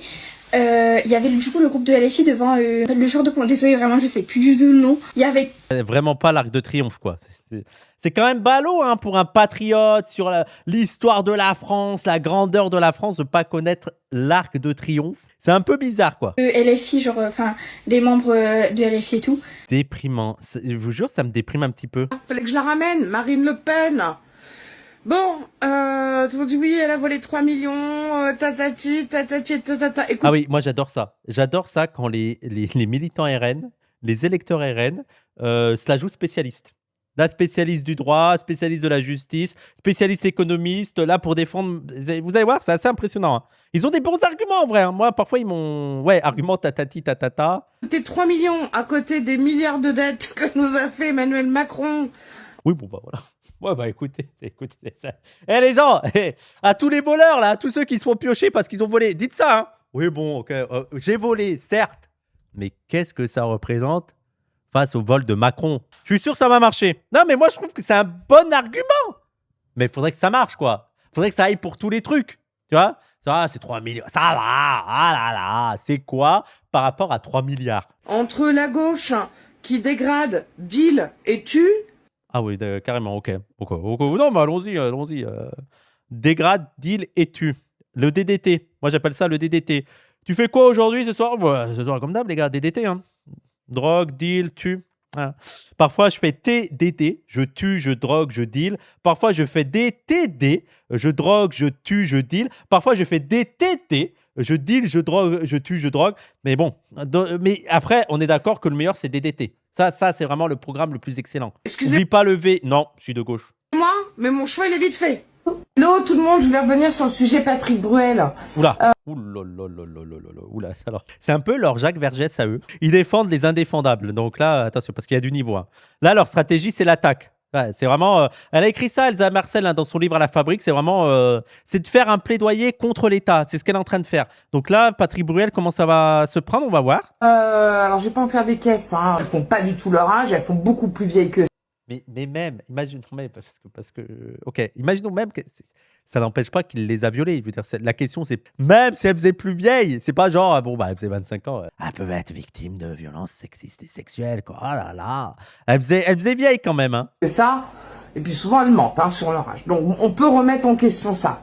il y avait du coup le groupe de LFI devant le genre de pont. Désolé, vraiment, je sais plus du tout le nom. Il y avait vraiment pas l'Arc de Triomphe, quoi. C'est quand même ballot, hein, pour un patriote sur l'histoire de la France, la grandeur de la France, de pas connaître l'Arc de Triomphe. C'est un peu bizarre, quoi. LFI, genre, enfin, des membres de LFI et tout. Déprimant. Je vous jure, ça me déprime un petit peu. Fallait que je la ramène, Marine Le Pen. Bon, oui, elle a volé 3 millions, tatati. Écoute. Ah oui, moi j'adore ça. J'adore ça quand les militants RN, les électeurs RN, se la jouent spécialiste. Là, spécialiste du droit, spécialiste de la justice, spécialiste économiste, là pour défendre... Vous allez voir, c'est assez impressionnant. Hein. Ils ont des bons arguments en vrai. Hein. Moi, parfois, ils m'ont... Ouais, argument tatati tatata. T'es 3 millions à côté des milliards de dettes que nous a fait Emmanuel Macron. Oui, bon, bah voilà. Ouais, bah écoutez ça. Eh les gens, à tous les voleurs là, à tous ceux qui se font piocher parce qu'ils ont volé, dites ça, hein. Oui, bon, ok, j'ai volé, certes, mais qu'est-ce que ça représente face au vol de Macron? Je suis sûr que ça va marcher. Non, mais moi je trouve que c'est un bon argument. Mais il faudrait que ça marche, quoi. Il faudrait que ça aille pour tous les trucs, tu vois. Ça, c'est 3 millions, ça va, ah là là, c'est quoi par rapport à 3 milliards? Entre la gauche qui dégrade, deal et tue. Ah oui, carrément, ok. Non, mais allons-y. Dégrade, deal et tue. Le DDT. Moi, j'appelle ça le DDT. Tu fais quoi aujourd'hui, ce soir? Ce soir, comme d'hab, les gars, DDT. Hein. Drogue, deal, tue. Hein. Parfois, je fais TDT. Je tue, je drogue, je deal. Parfois, je fais DTD. Je drogue, je tue, je deal. Parfois, je fais DTT. Je deal, je drogue, je tue, je drogue. Mais bon. Mais après, on est d'accord que le meilleur, c'est DDT. Ça, c'est vraiment le programme le plus excellent. N'oublie pas le V. Non, je suis de gauche. Moi, mais mon choix, il est vite fait. Hello, tout le monde, je vais revenir sur le sujet Patrick Bruel. Oula. Ouh là là là là là là là. Oula, alors, c'est un peu leur Jacques Vergès à eux. Ils défendent les indéfendables. Donc là, attention, parce qu'il y a du niveau. Hein. Là, leur stratégie, c'est l'attaque. Ouais, c'est vraiment. Elle a écrit ça, Elsa Marcel, hein, dans son livre à la Fabrique. C'est vraiment. C'est de faire un plaidoyer contre l'État. C'est ce qu'elle est en train de faire. Donc là, Patrick Bruel, comment ça va se prendre? On va voir. Alors, je vais pas en faire des caisses. Hein. Elles font pas du tout leur âge. Elles font beaucoup plus vieilles que Mais même, imaginons même, parce que. Ok, imaginons même que. Ça n'empêche pas qu'il les a violées. Je veux dire, la question, c'est même si elles faisaient plus vieilles, c'est pas genre, bon, bah, elles faisaient 25 ans, elles peuvent être victimes de violences sexistes et sexuelles, quoi. Ah là là. Elles faisaient vieilles quand même, hein. que ça. Et puis souvent, elles mentent hein, sur leur âge. Donc, on peut remettre en question ça.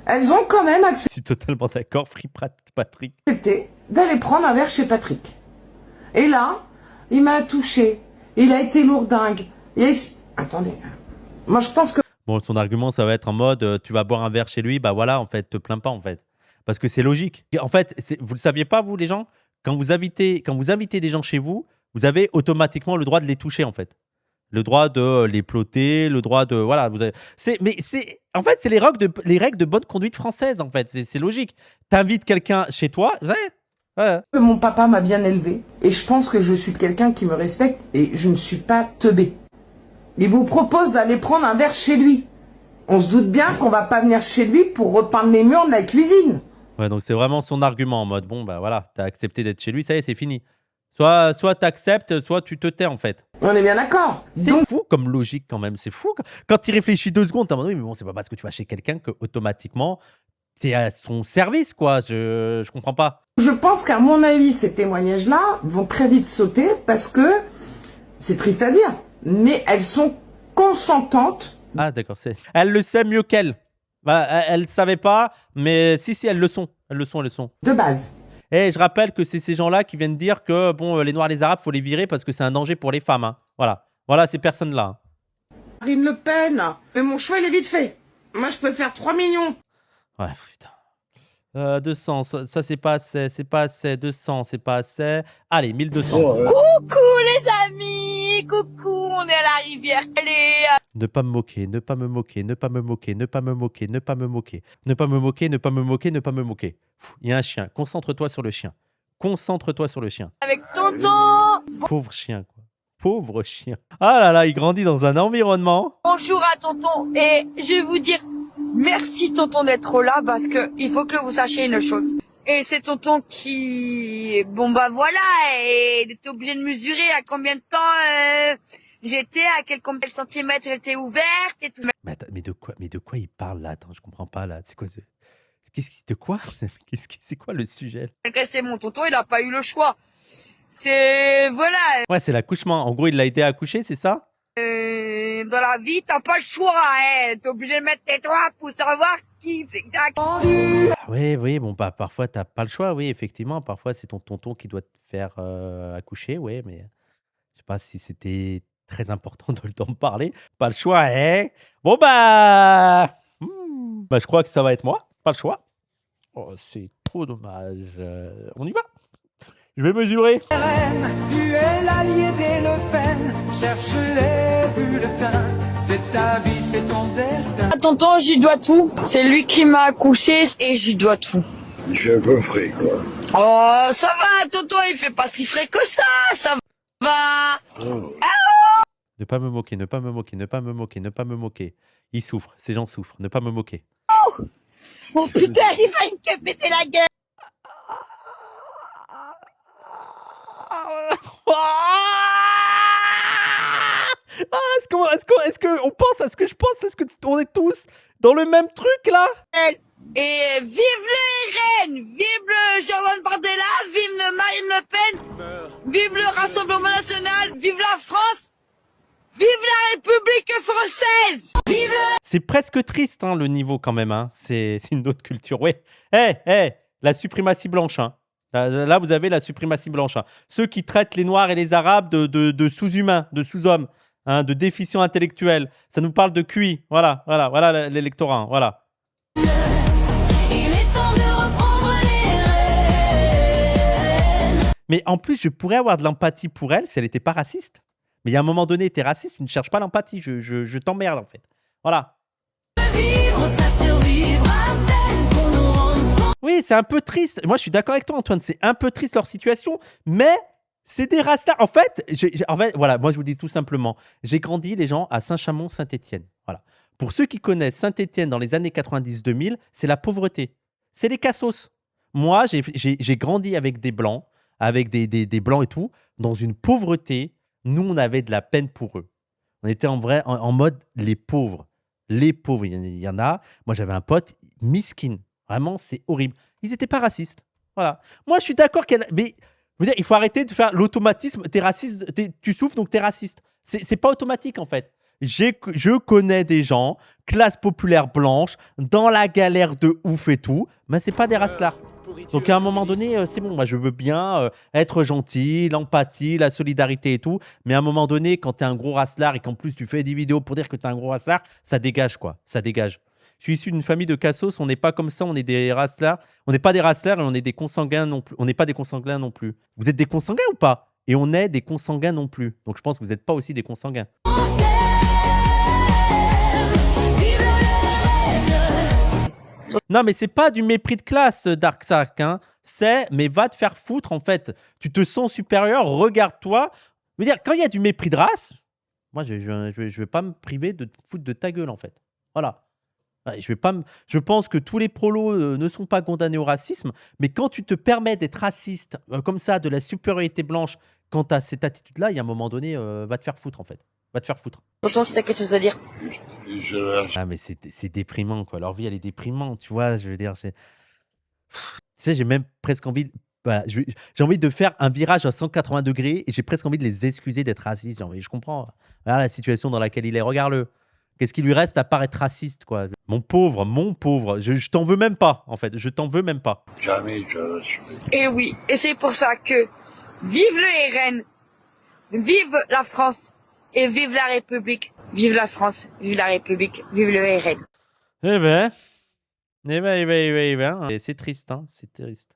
Elles ont quand même Je suis totalement d'accord, Free Patrick. accepté d'aller prendre un verre chez Patrick. Et là, il m'a touché. Il a été lourdingue. Attendez. Moi, je pense que Bon, son argument, ça va être en mode, tu vas boire un verre chez lui, bah voilà, en fait, te plains pas, en fait. Parce que c'est logique. Et en fait, vous le saviez pas, vous, les gens, quand vous invitez des gens chez vous, vous avez automatiquement le droit de les toucher, en fait. Le droit de les ploter, le droit de... Voilà, en fait, c'est les règles de bonne conduite française, en fait. C'est logique. T'invites quelqu'un chez toi, vous savez. Ouais. mon papa m'a bien élevé. Et je pense que je suis quelqu'un qui me respecte et je ne suis pas teubé. Il vous propose d'aller prendre un verre chez lui. On se doute bien qu'on va pas venir chez lui pour repeindre les murs de la cuisine. Ouais, donc c'est vraiment son argument en mode, bon, bah voilà, t'as accepté d'être chez lui, ça y est, c'est fini. Soit t'acceptes, soit tu te tais, en fait. On est bien d'accord. C'est fou comme logique, quand même, c'est fou. Quand tu réfléchis 2 secondes, t'es en mode, oui, mais bon, c'est pas parce que tu vas chez quelqu'un que automatiquement t'es à son service, quoi. Je comprends pas. Je pense qu'à mon avis, ces témoignages-là vont très vite sauter parce que, c'est triste à dire, mais elles sont consentantes. Ah, d'accord. Elle le sait mieux qu'elle. Voilà, elle ne savait pas, mais si, elles le sont. Elles le sont. De base. Et je rappelle que c'est ces gens-là qui viennent dire que bon, les Noirs et les Arabes, faut les virer parce que c'est un danger pour les femmes. Hein. Voilà ces personnes-là. Marine Le Pen. Mais mon choix, il est vite fait. Moi, je peux faire 3 millions. Ouais, putain. 200, ça c'est pas assez, 200, c'est pas assez. Allez, 1200. Coucou les amis, coucou, on est à la rivière Calais. Ne pas me moquer. Il y a un chien, concentre-toi sur le chien. Avec tonton. Pauvre chien, quoi. Pauvre chien. Ah là là, il grandit dans un environnement. Bonjour à tonton et je vais vous dire merci tonton d'être là parce que il faut que vous sachiez une chose. Et c'est tonton qui, bon bah voilà, et il était obligé de mesurer à combien de temps j'étais, à quel centimètre j'étais ouverte et tout. Mais de quoi il parle là? Attends, je comprends pas là. C'est quoi de quoi? C'est quoi le sujet? C'est mon tonton, il a pas eu le choix. C'est voilà. Ouais, c'est l'accouchement. En gros, il l'a aidé à accoucher, c'est ça? Dans la vie, t'as pas le choix, hein. T'es obligé de mettre tes doigts pour savoir qui c'est exact. Oui, bon, bah, parfois, t'as pas le choix, oui, effectivement. Parfois, c'est ton tonton qui doit te faire accoucher, oui, mais je sais pas si c'était très important de t'en parler. Pas le choix, hein. Bon, bah, je crois que ça va être moi. Pas le choix. Oh, c'est trop dommage. On y va. Je vais mesurer. Tu es l'allié des Le Pen, cherche les bulletins. C'est ta vie, c'est ton destin. Ah, tonton, j'y dois tout. C'est lui qui m'a accouché et j'y dois tout. Il fait un peu frais, quoi. Oh, ça va, tonton, il fait pas si frais que ça va. Ne pas me moquer. Ils souffrent, ces gens souffrent. Ne pas me moquer. Oh putain, il va me péter la gueule. Est-ce qu'on pense à ce que je pense? Est-ce qu'on est tous dans le même truc là? Et vive le RN, vive le Jordan Bardella, vive le Marine Le Pen, vive le Rassemblement National, vive la France, vive la République française. Vive le... C'est presque triste hein, le niveau quand même. Hein. C'est une autre culture. Ouais. La suprématie blanche. Hein. Là, vous avez la suprématie blanche. Hein. Ceux qui traitent les Noirs et les Arabes de sous-humains, de sous-hommes, hein, de déficients intellectuels. Ça nous parle de QI. Voilà l'électorat. Hein, voilà. Mais en plus, je pourrais avoir de l'empathie pour elle si elle n'était pas raciste. Mais il y a un moment donné, tu es raciste, tu ne cherches pas l'empathie. Je t'emmerde en fait. Voilà. Oui, c'est un peu triste. Moi, je suis d'accord avec toi, Antoine. C'est un peu triste leur situation, mais c'est des rastas. En fait, voilà, moi, je vous dis tout simplement, j'ai grandi, les gens, à Saint-Chamond-Saint-Étienne. Voilà. Pour ceux qui connaissent Saint-Étienne dans les années 90-2000, c'est la pauvreté. C'est les cassos. Moi, j'ai grandi avec des blancs, avec des blancs et tout, dans une pauvreté. Nous, on avait de la peine pour eux. On était en mode les pauvres. Les pauvres, il y en a. Moi, j'avais un pote, miskin. Vraiment, c'est horrible. Ils n'étaient pas racistes. Voilà. Moi, je suis d'accord mais vous dire, il faut arrêter de faire l'automatisme. T'es raciste, tu souffres, donc t'es raciste. C'est pas automatique, en fait. Je connais des gens, classe populaire blanche, dans la galère de ouf et tout, mais c'est pas des racelards. Donc à un moment donné, c'est bon, moi je veux bien être gentil, l'empathie, la solidarité et tout, mais à un moment donné, quand t'es un gros racelard et qu'en plus tu fais des vidéos pour dire que t'es un gros racelard, ça dégage quoi, ça dégage. Je suis issu d'une famille de cassos, on n'est pas comme ça, on est des racelards, on n'est pas des racelards et on est des consanguins non plus. On n'est pas des consanguins non plus. Vous êtes des consanguins ou pas? Et on est des consanguins non plus. Donc je pense que vous n'êtes pas aussi des consanguins. Non, mais c'est pas du mépris de classe, Darksack. Hein. C'est, mais va te faire foutre, en fait. Tu te sens supérieur, regarde-toi. Je veux dire, quand il y a du mépris de race, moi, je vais pas me priver de te foutre de ta gueule, en fait. Voilà. Je pense que tous les prolos ne sont pas condamnés au racisme, mais quand tu te permets d'être raciste, comme ça, de la supériorité blanche, quand tu as cette attitude-là, il y a un moment donné, va te faire foutre, en fait. Va te faire foutre. Pourtant, si t'as quelque chose à dire. Ah, mais c'est déprimant, quoi. Leur vie, elle est déprimante, tu vois. Je veux dire, tu sais, j'ai même presque envie... Voilà, j'ai envie de faire un virage à 180 degrés et j'ai presque envie de les excuser d'être racistes. Je comprends. Voilà la situation dans laquelle il est. Regarde-le. Qu'est-ce qui lui reste à part être raciste, quoi. Mon pauvre. Je t'en veux même pas, en fait. Je t'en veux même pas. Jamais je suis. Et oui, et c'est pour ça que vive le RN, vive la France et vive la République. Vive la France, vive la République, vive le RN. Eh ben. Et c'est triste, hein. C'est triste.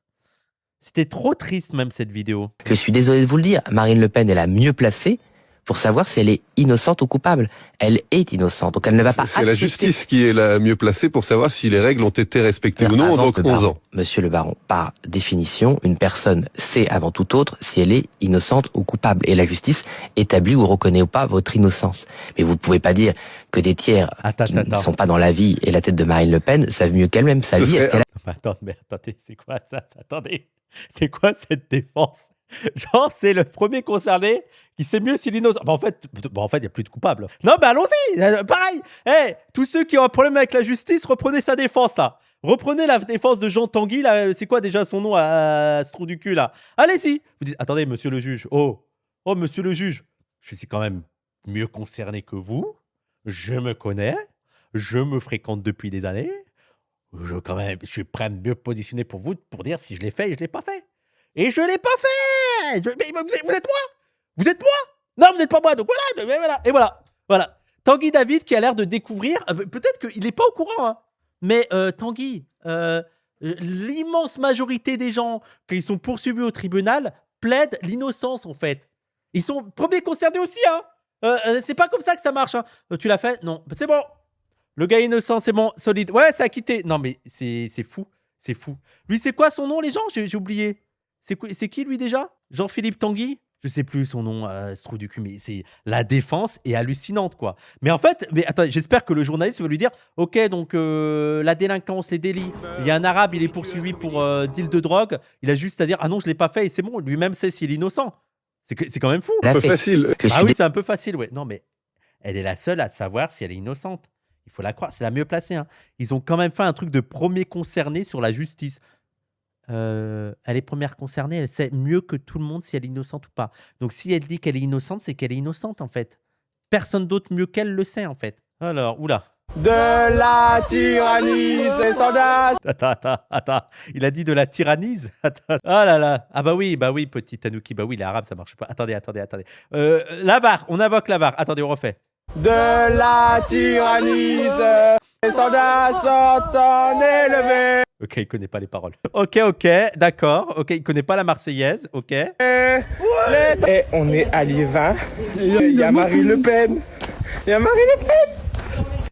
C'était trop triste, même, cette vidéo. Je suis désolé de vous le dire, Marine Le Pen est la mieux placée pour savoir si elle est innocente ou coupable. Elle est innocente, donc elle ne va pas accepter... C'est la justice qui est la mieux placée pour savoir si les règles ont été respectées ou non, donc 11 ans. Monsieur le baron, par définition, une personne sait avant tout autre si elle est innocente ou coupable. Et la justice établit ou reconnaît ou pas votre innocence. Mais vous ne pouvez pas dire que des tiers qui ne sont pas dans la vie et la tête de Marine Le Pen savent mieux qu'elle-même sa vie. Attendez, c'est quoi ça? Attendez, c'est quoi cette défense? Genre, c'est le premier concerné qui sait mieux s'il est innocent. En fait, il n'y a plus de coupables. Non, mais allons-y. Pareil. Tous ceux qui ont un problème avec la justice, reprenez sa défense, là. Reprenez la défense de Jean Tanguy, là. C'est quoi déjà son nom à ce trou du cul, là? Allez-y. Vous dites, attendez, monsieur le juge. Oh, monsieur le juge. Je suis quand même mieux concerné que vous. Je me connais. Je me fréquente depuis des années. Je suis prêt à mieux positionner pour vous, pour dire si je l'ai fait et je ne l'ai pas fait. Et je ne l'ai pas fait. Mais vous êtes moi? Vous êtes moi? Non, vous n'êtes pas moi. Donc voilà. Et voilà. Tanguy David qui a l'air de découvrir. Peut-être qu'il n'est pas au courant. Hein, mais Tanguy, l'immense majorité des gens, quand ils sont poursuivis au tribunal, plaident l'innocence, en fait. Ils sont premiers concernés aussi. Hein. C'est pas comme ça que ça marche. Hein. Tu l'as fait? Non. C'est bon. Le gars innocent, c'est bon. Solide. Ouais, c'est acquitté. Non, mais c'est fou. C'est fou. Lui, c'est quoi son nom, les gens? J'ai oublié. C'est qui, lui, déjà? Jean-Philippe Tanguy? Je sais plus son nom, ce trou du cul, mais c'est la défense est hallucinante, quoi. Mais en fait, attends, j'espère que le journaliste va lui dire, ok, donc la délinquance, les délits, il y a un arabe, il est poursuivi pour deal de drogue, il a juste à dire, ah non, je l'ai pas fait et c'est bon, lui-même sait s'il est innocent. C'est quand même fou. Un peu facile. Ah oui, c'est un peu facile, ouais. Non, mais elle est la seule à savoir si elle est innocente. Il faut la croire, c'est la mieux placée. Hein. Ils ont quand même fait un truc de premier concerné sur la justice. Elle est première concernée, elle sait mieux que tout le monde si elle est innocente ou pas. Donc si elle dit qu'elle est innocente, c'est qu'elle est innocente en fait. Personne d'autre mieux qu'elle le sait en fait. Alors, oula. De la tyrannise, les soldats. Attends. Il a dit de la tyrannise. Ah là là. Ah bah oui, petit Tanuki. Bah oui, les arabes, ça marche pas. Attendez. La VAR, on invoque la VAR. Attendez, on refait. De la tyrannise, les soldats sont en élevé. Ok, il connaît pas les paroles. Ok, d'accord. Ok, il connaît pas la Marseillaise. Ok. Et on est à Liévin. Il y a Marine Le Pen.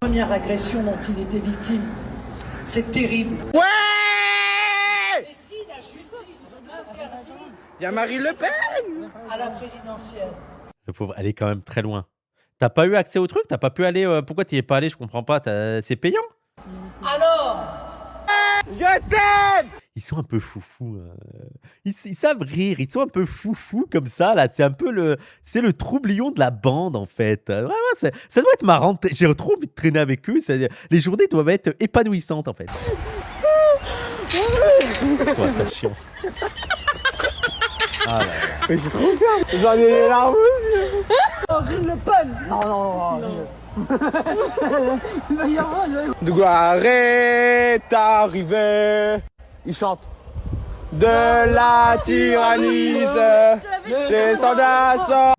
Première agression dont il était victime. C'est terrible. Ouais. Il y a Marine Le Pen À la présidentielle. Le pauvre, elle est quand même très loin. T'as pas eu accès au truc? T'as pas pu aller pourquoi t'y es pas allé? Je comprends pas. C'est payant? Alors Je t'aime. Ils sont un peu foufous. Ils savent rire. Ils sont un peu foufous comme ça. Là, c'est un peu le troublion de la bande en fait. Vraiment, ça doit être marrant. J'ai trop envie de traîner avec eux. Les journées doivent être épanouissantes en fait. Ils sont attachants. Ah là là. Mais j'ai trop peur. J'en ai les larmes aux yeux. Marine Le Pen. Non. Il va y avoir. De gloire est arrivé. Il chante. De la tyrannise.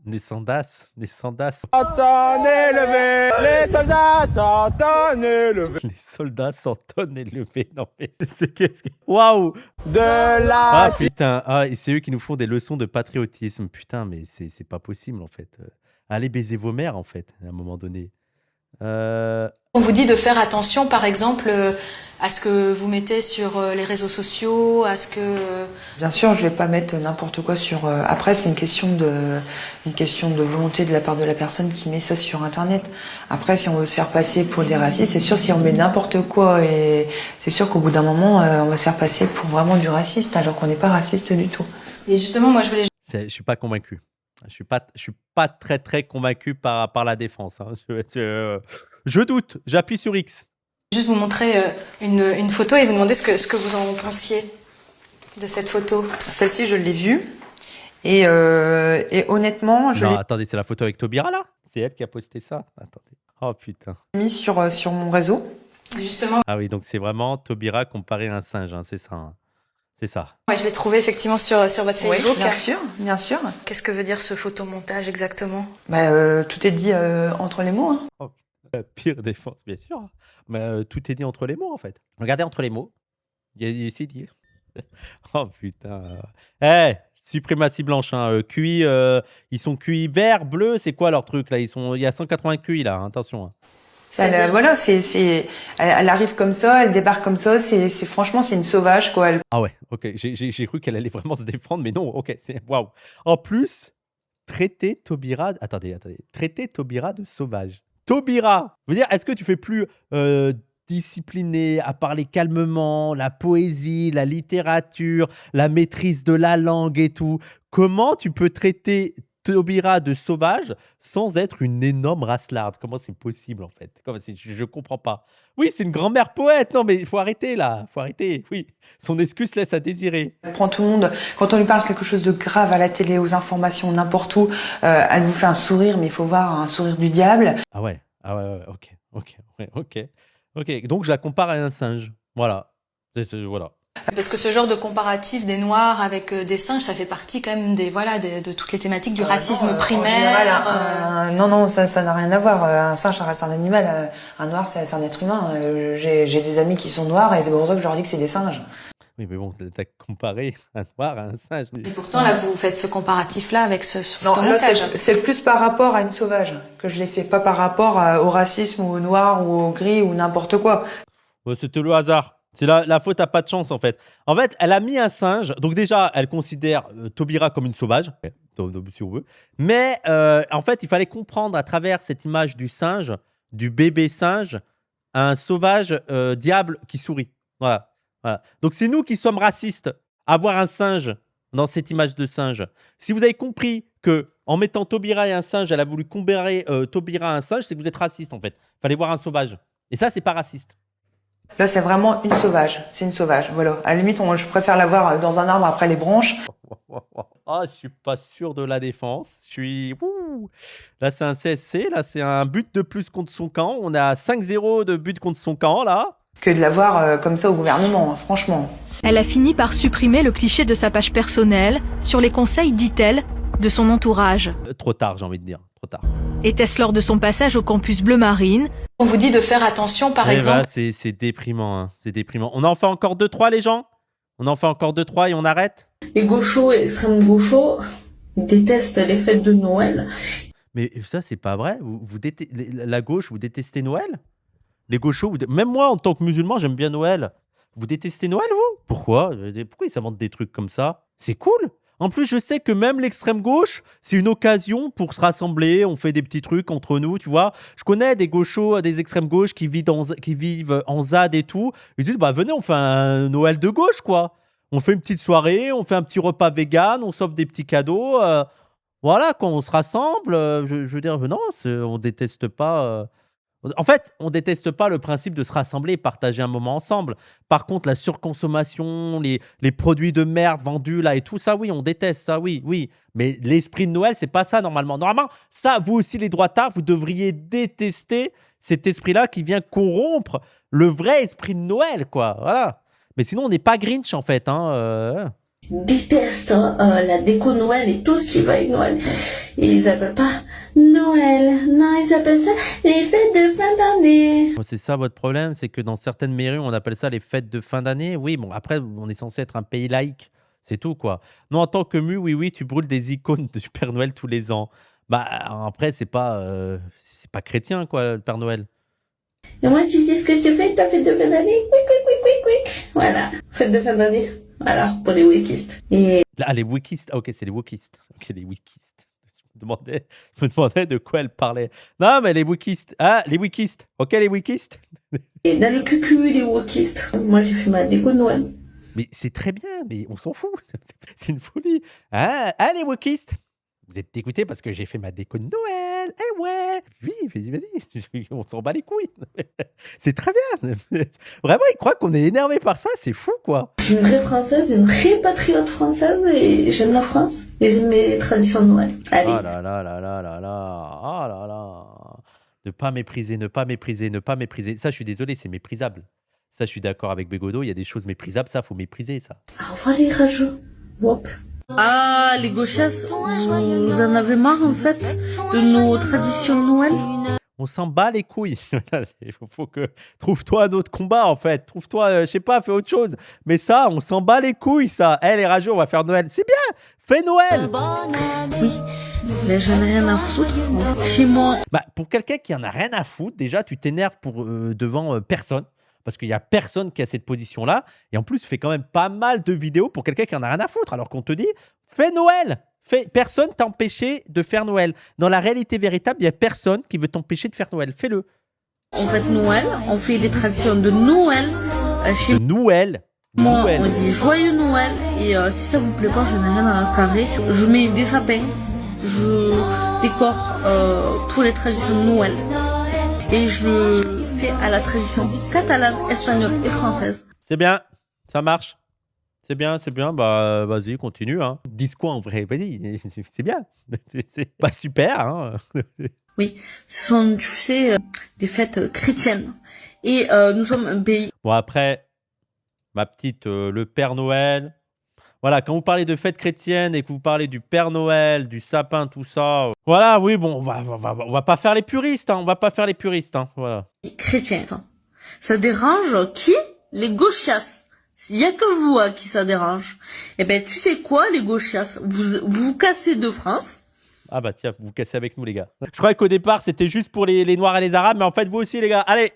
Les soldats s'entonnent élevés. Les soldats s'entonnent élevés. Les soldats s'entonnent élevés. Non mais c'est qu'est-ce que... Waouh. De la... Ah putain. Ah, et c'est eux qui nous font des leçons de patriotisme. Putain, mais c'est pas possible en fait. Allez baiser vos mères en fait, à un moment donné. On vous dit de faire attention, par exemple, à ce que vous mettez sur les réseaux sociaux, à ce que... Bien sûr, je vais pas mettre n'importe quoi sur... Après, c'est une question de volonté de la part de la personne qui met ça sur Internet. Après, si on veut se faire passer pour des racistes, c'est sûr, si on met n'importe quoi, et c'est sûr qu'au bout d'un moment, on va se faire passer pour vraiment du raciste, alors qu'on n'est pas raciste du tout. Et justement, moi, je voulais... Je suis pas convaincu. Je suis pas très convaincu par la défense. Hein. Je doute. J'appuie sur X. Juste vous montrer une photo et vous demander ce que vous en pensiez de cette photo. Celle-ci, je l'ai vue. Et honnêtement, Non, attendez, c'est la photo avec Taubira là? C'est elle qui a posté ça? Attendez. Oh putain. l'ai mise sur mon réseau. Justement. Ah oui, donc c'est vraiment Taubira comparé à un singe, hein, c'est ça. Hein. C'est ça. Ouais, je l'ai trouvé effectivement sur votre Facebook. Oui, bien sûr. Qu'est-ce que veut dire ce photomontage exactement? Tout est dit entre les mots. Hein. Oh, la pire défense, bien sûr. Mais tout est dit entre les mots en fait. Regardez entre les mots. Il y a ici dit. Oh putain. Suprématie blanche, hein. QI, ils sont QI vert, bleu, c'est quoi leur truc là? Il y a 180 QI là, hein, attention. Hein. Voilà, elle arrive comme ça, elle débarque comme ça, franchement, c'est une sauvage, quoi. Ah ouais, ok, j'ai cru qu'elle allait vraiment se défendre, mais non, ok, c'est waouh. En plus, traiter Taubira de sauvage. Taubira, je veux dire, est-ce que tu fais plus discipliné, à parler calmement, la poésie, la littérature, la maîtrise de la langue et tout? Comment tu peux traiter Taubira de sauvage sans être une énorme racelarde? Comment c'est possible en fait? Je comprends pas. Oui, c'est une grand-mère poète. Non, mais il faut arrêter là. Faut arrêter. Oui, son excuse laisse à désirer. Elle prend tout le monde. Quand on lui parle quelque chose de grave à la télé, aux informations, n'importe où, elle vous fait un sourire, mais il faut voir un sourire du diable. Ah ouais, ok. Donc je la compare à un singe. Voilà. Voilà. Parce que ce genre de comparatif des Noirs avec des singes, ça fait partie quand même de toutes les thématiques du racisme primaire. En général, non, ça n'a rien à voir. Un singe, ça reste un animal. Un noir, c'est un être humain. J'ai des amis qui sont noirs et c'est pour ça que je leur dis que c'est des singes. Oui, mais bon, t'as comparé un noir à un singe. Et pourtant, là, vous faites ce comparatif-là avec ce photomontage. Non, là, c'est plus par rapport à une sauvage que je l'ai fait, pas par rapport au racisme ou au noir ou au gris ou n'importe quoi. Ouais, c'était le hasard. C'est la faute à pas de chance en fait. En fait, elle a mis un singe. Donc déjà, elle considère Taubira comme une sauvage, si on veut. Mais en fait, il fallait comprendre à travers cette image du singe, du bébé singe, un sauvage diable qui sourit. Voilà. Donc c'est nous qui sommes racistes à voir un singe dans cette image de singe. Si vous avez compris que en mettant Taubira et un singe, elle a voulu comparer Taubira à un singe, c'est que vous êtes raciste en fait. Il fallait voir un sauvage. Et ça, c'est pas raciste. Là, c'est vraiment une sauvage. C'est une sauvage, voilà. À la limite, je préfère la voir dans un arbre après les branches. Ah, je suis pas sûr de la défense. Là, c'est un CSC. Là, c'est un but de plus contre son camp. On a 5-0 de but contre son camp, là. Que de la voir comme ça au gouvernement, hein, franchement. Elle a fini par supprimer le cliché de sa page personnelle sur les conseils, dit-elle, de son entourage. Trop tard, j'ai envie de dire. Trop tard. Était-ce lors de son passage au campus Bleu Marine? On vous dit de faire attention, par exemple. C'est déprimant, hein. C'est déprimant. On en fait encore 2-3, les gens? On en fait encore 2-3 et on arrête? Les gauchos et extrêmes gauchos détestent les fêtes de Noël. Mais ça, c'est pas vrai. La gauche, vous détestez Noël? Les gauchos, même moi, en tant que musulman, j'aime bien Noël. Vous détestez Noël, vous? Pourquoi ils s'inventent des trucs comme ça? C'est cool. En plus, je sais que même l'extrême gauche, c'est une occasion pour se rassembler. On fait des petits trucs entre nous, tu vois. Je connais des gauchos, des extrêmes gauches qui vivent en ZAD et tout. Ils disent, bah venez, on fait un Noël de gauche, quoi. On fait une petite soirée, on fait un petit repas vegan, on s'offre des petits cadeaux. Voilà, quand on se rassemble, je veux dire, non, on déteste pas. En fait, on déteste pas le principe de se rassembler et partager un moment ensemble. Par contre, la surconsommation, les produits de merde vendus là et tout ça, oui, on déteste ça, oui, oui. Mais l'esprit de Noël, c'est pas ça normalement. Normalement, ça, vous aussi les droitards, vous devriez détester cet esprit-là qui vient corrompre le vrai esprit de Noël, quoi. Voilà. Mais sinon, on n'est pas Grinch en fait, hein. Déteste la déco Noël et tout ce qui va avec Noël. Et ils appellent pas Noël. Non, ils appellent ça les fêtes de fin d'année. C'est ça votre problème, c'est que dans certaines mairies, on appelle ça les fêtes de fin d'année. Oui, bon, après, on est censé être un pays laïque. C'est tout, quoi. Non, en tant que oui, tu brûles des icônes du Père Noël tous les ans. Bah, après, c'est pas chrétien, quoi, le Père Noël. Et moi, tu sais ce que tu fais, ta fête de fin d'année? Quick. Voilà, fête de fin d'année. Voilà, pour les wikistes. Et... Ah, les wikistes. Ok, c'est les wikistes. Ok, les wikistes. Je me demandais de quoi elle parlait. Non, mais les wikistes. Ah, les wikistes. Ok, les wikistes. Et dans le cucu, les wokistes. Moi, j'ai fait ma déco de Noël. Mais c'est très bien, mais on s'en fout. C'est une folie. Ah, les wokistes. Vous êtes dégoûtés parce que j'ai fait ma déco de Noël. Eh ouais. Oui, vas-y. On s'en bat les couilles. C'est très bien. Vraiment, ils croient qu'on est énervé par ça. C'est fou, quoi. Je suis une vraie française, une vraie patriote française et j'aime la France et j'aime mes traditions de Noël. Allez. Oh là là là là là là. Oh là là. Ne pas mépriser. Ça, je suis désolé, c'est méprisable. Ça, je suis d'accord avec Bégodeau. Il y a des choses méprisables. Ça, faut mépriser, ça. Au revoir les rageux. Wop. Ah, les gauchasses, vous en avez marre en fait de nos traditions de Noël? On s'en bat les couilles. Il faut que trouve-toi un autre combat en fait. Trouve-toi, je sais pas, fais autre chose. Mais ça, on s'en bat les couilles, ça. Les rageux, on va faire Noël. C'est bien. Fais Noël. Oui, mais j'en ai rien à foutre. Chez moi. Bah, pour quelqu'un qui en a rien à foutre, déjà, tu t'énerves devant personne. Parce qu'il n'y a personne qui a cette position-là. Et en plus, tu fais quand même pas mal de vidéos pour quelqu'un qui en a rien à foutre. Alors qu'on te dit, fais Noël. Personne t'a empêché de faire Noël. Dans la réalité véritable, il n'y a personne qui veut t'empêcher de faire Noël. Fais-le. On fête Noël, on fait des traditions de Noël. De Noël. Moi, on dit joyeux Noël. Et si ça vous plaît pas, je n'ai rien à carrer. Je mets des sapins. Je décore pour les traditions de Noël. Et je le fais à la tradition catalane, espagnole et française. C'est bien, ça marche. C'est bien. Bah, vas-y, continue. Hein. Dis quoi en vrai? Vas-y, c'est bien. C'est pas super. Hein. Oui, ce sont, tu sais, des fêtes chrétiennes. Et nous sommes un pays. Bon, après, ma petite, le Père Noël. Voilà, quand vous parlez de fêtes chrétiennes et que vous parlez du Père Noël, du sapin, tout ça. Voilà, oui, bon, on va pas faire les puristes. Hein, voilà. Chrétien. Ça dérange qui? Les gauchasses. Il y a que vous à qui ça dérange. Eh ben, tu sais quoi, les gauchasses? Vous cassez de France. Ah bah tiens, vous cassez avec nous, les gars. Je croyais qu'au départ, c'était juste pour les Noirs et les Arabes, mais en fait, vous aussi, les gars. Allez,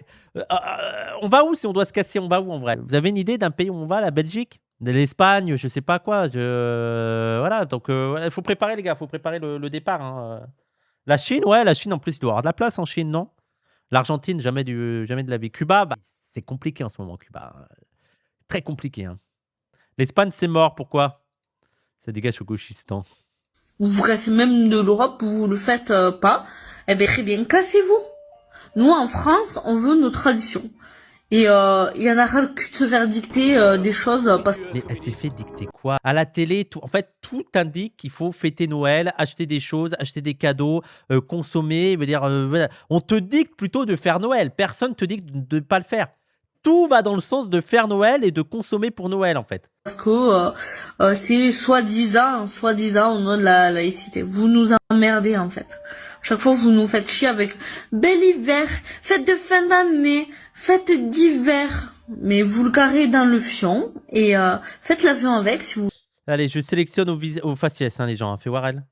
on va où si on doit se casser? On va où en vrai? Vous avez une idée d'un pays où on va? La Belgique? De l'Espagne? Je sais pas quoi. Voilà, donc il faut préparer, les gars. Il faut préparer le départ. Hein. La Chine, ouais, la Chine, en plus, il doit y avoir de la place en Chine, non? L'Argentine, jamais de la vie. Cuba, bah, c'est compliqué en ce moment, Cuba. Très compliqué. Hein. L'Espagne, c'est mort. Pourquoi? Ça dégage au gauchistan. Vous cassez même de l'Europe, vous le faites pas. Eh bien, très bien, cassez-vous. Nous, en France, on veut nos traditions. Et il y en a ras le cul de se faire dicter des choses. Mais elle s'est fait dicter quoi? À la télé, tout indique qu'il faut fêter Noël, acheter des choses, acheter des cadeaux, consommer. Veut dire, on te dicte plutôt de faire Noël. Personne te dicte de ne pas le faire. Tout va dans le sens de faire Noël et de consommer pour Noël, en fait. Parce que c'est soi-disant au nom de la laïcité. Vous nous emmerdez, en fait. Chaque fois, vous nous faites chier avec bel hiver, fête de fin d'année, fête d'hiver. Mais vous le carrez dans le fion et faites l'avion avec si vous... Allez, je sélectionne au faciès, hein, les gens. Hein. Fais voir elle.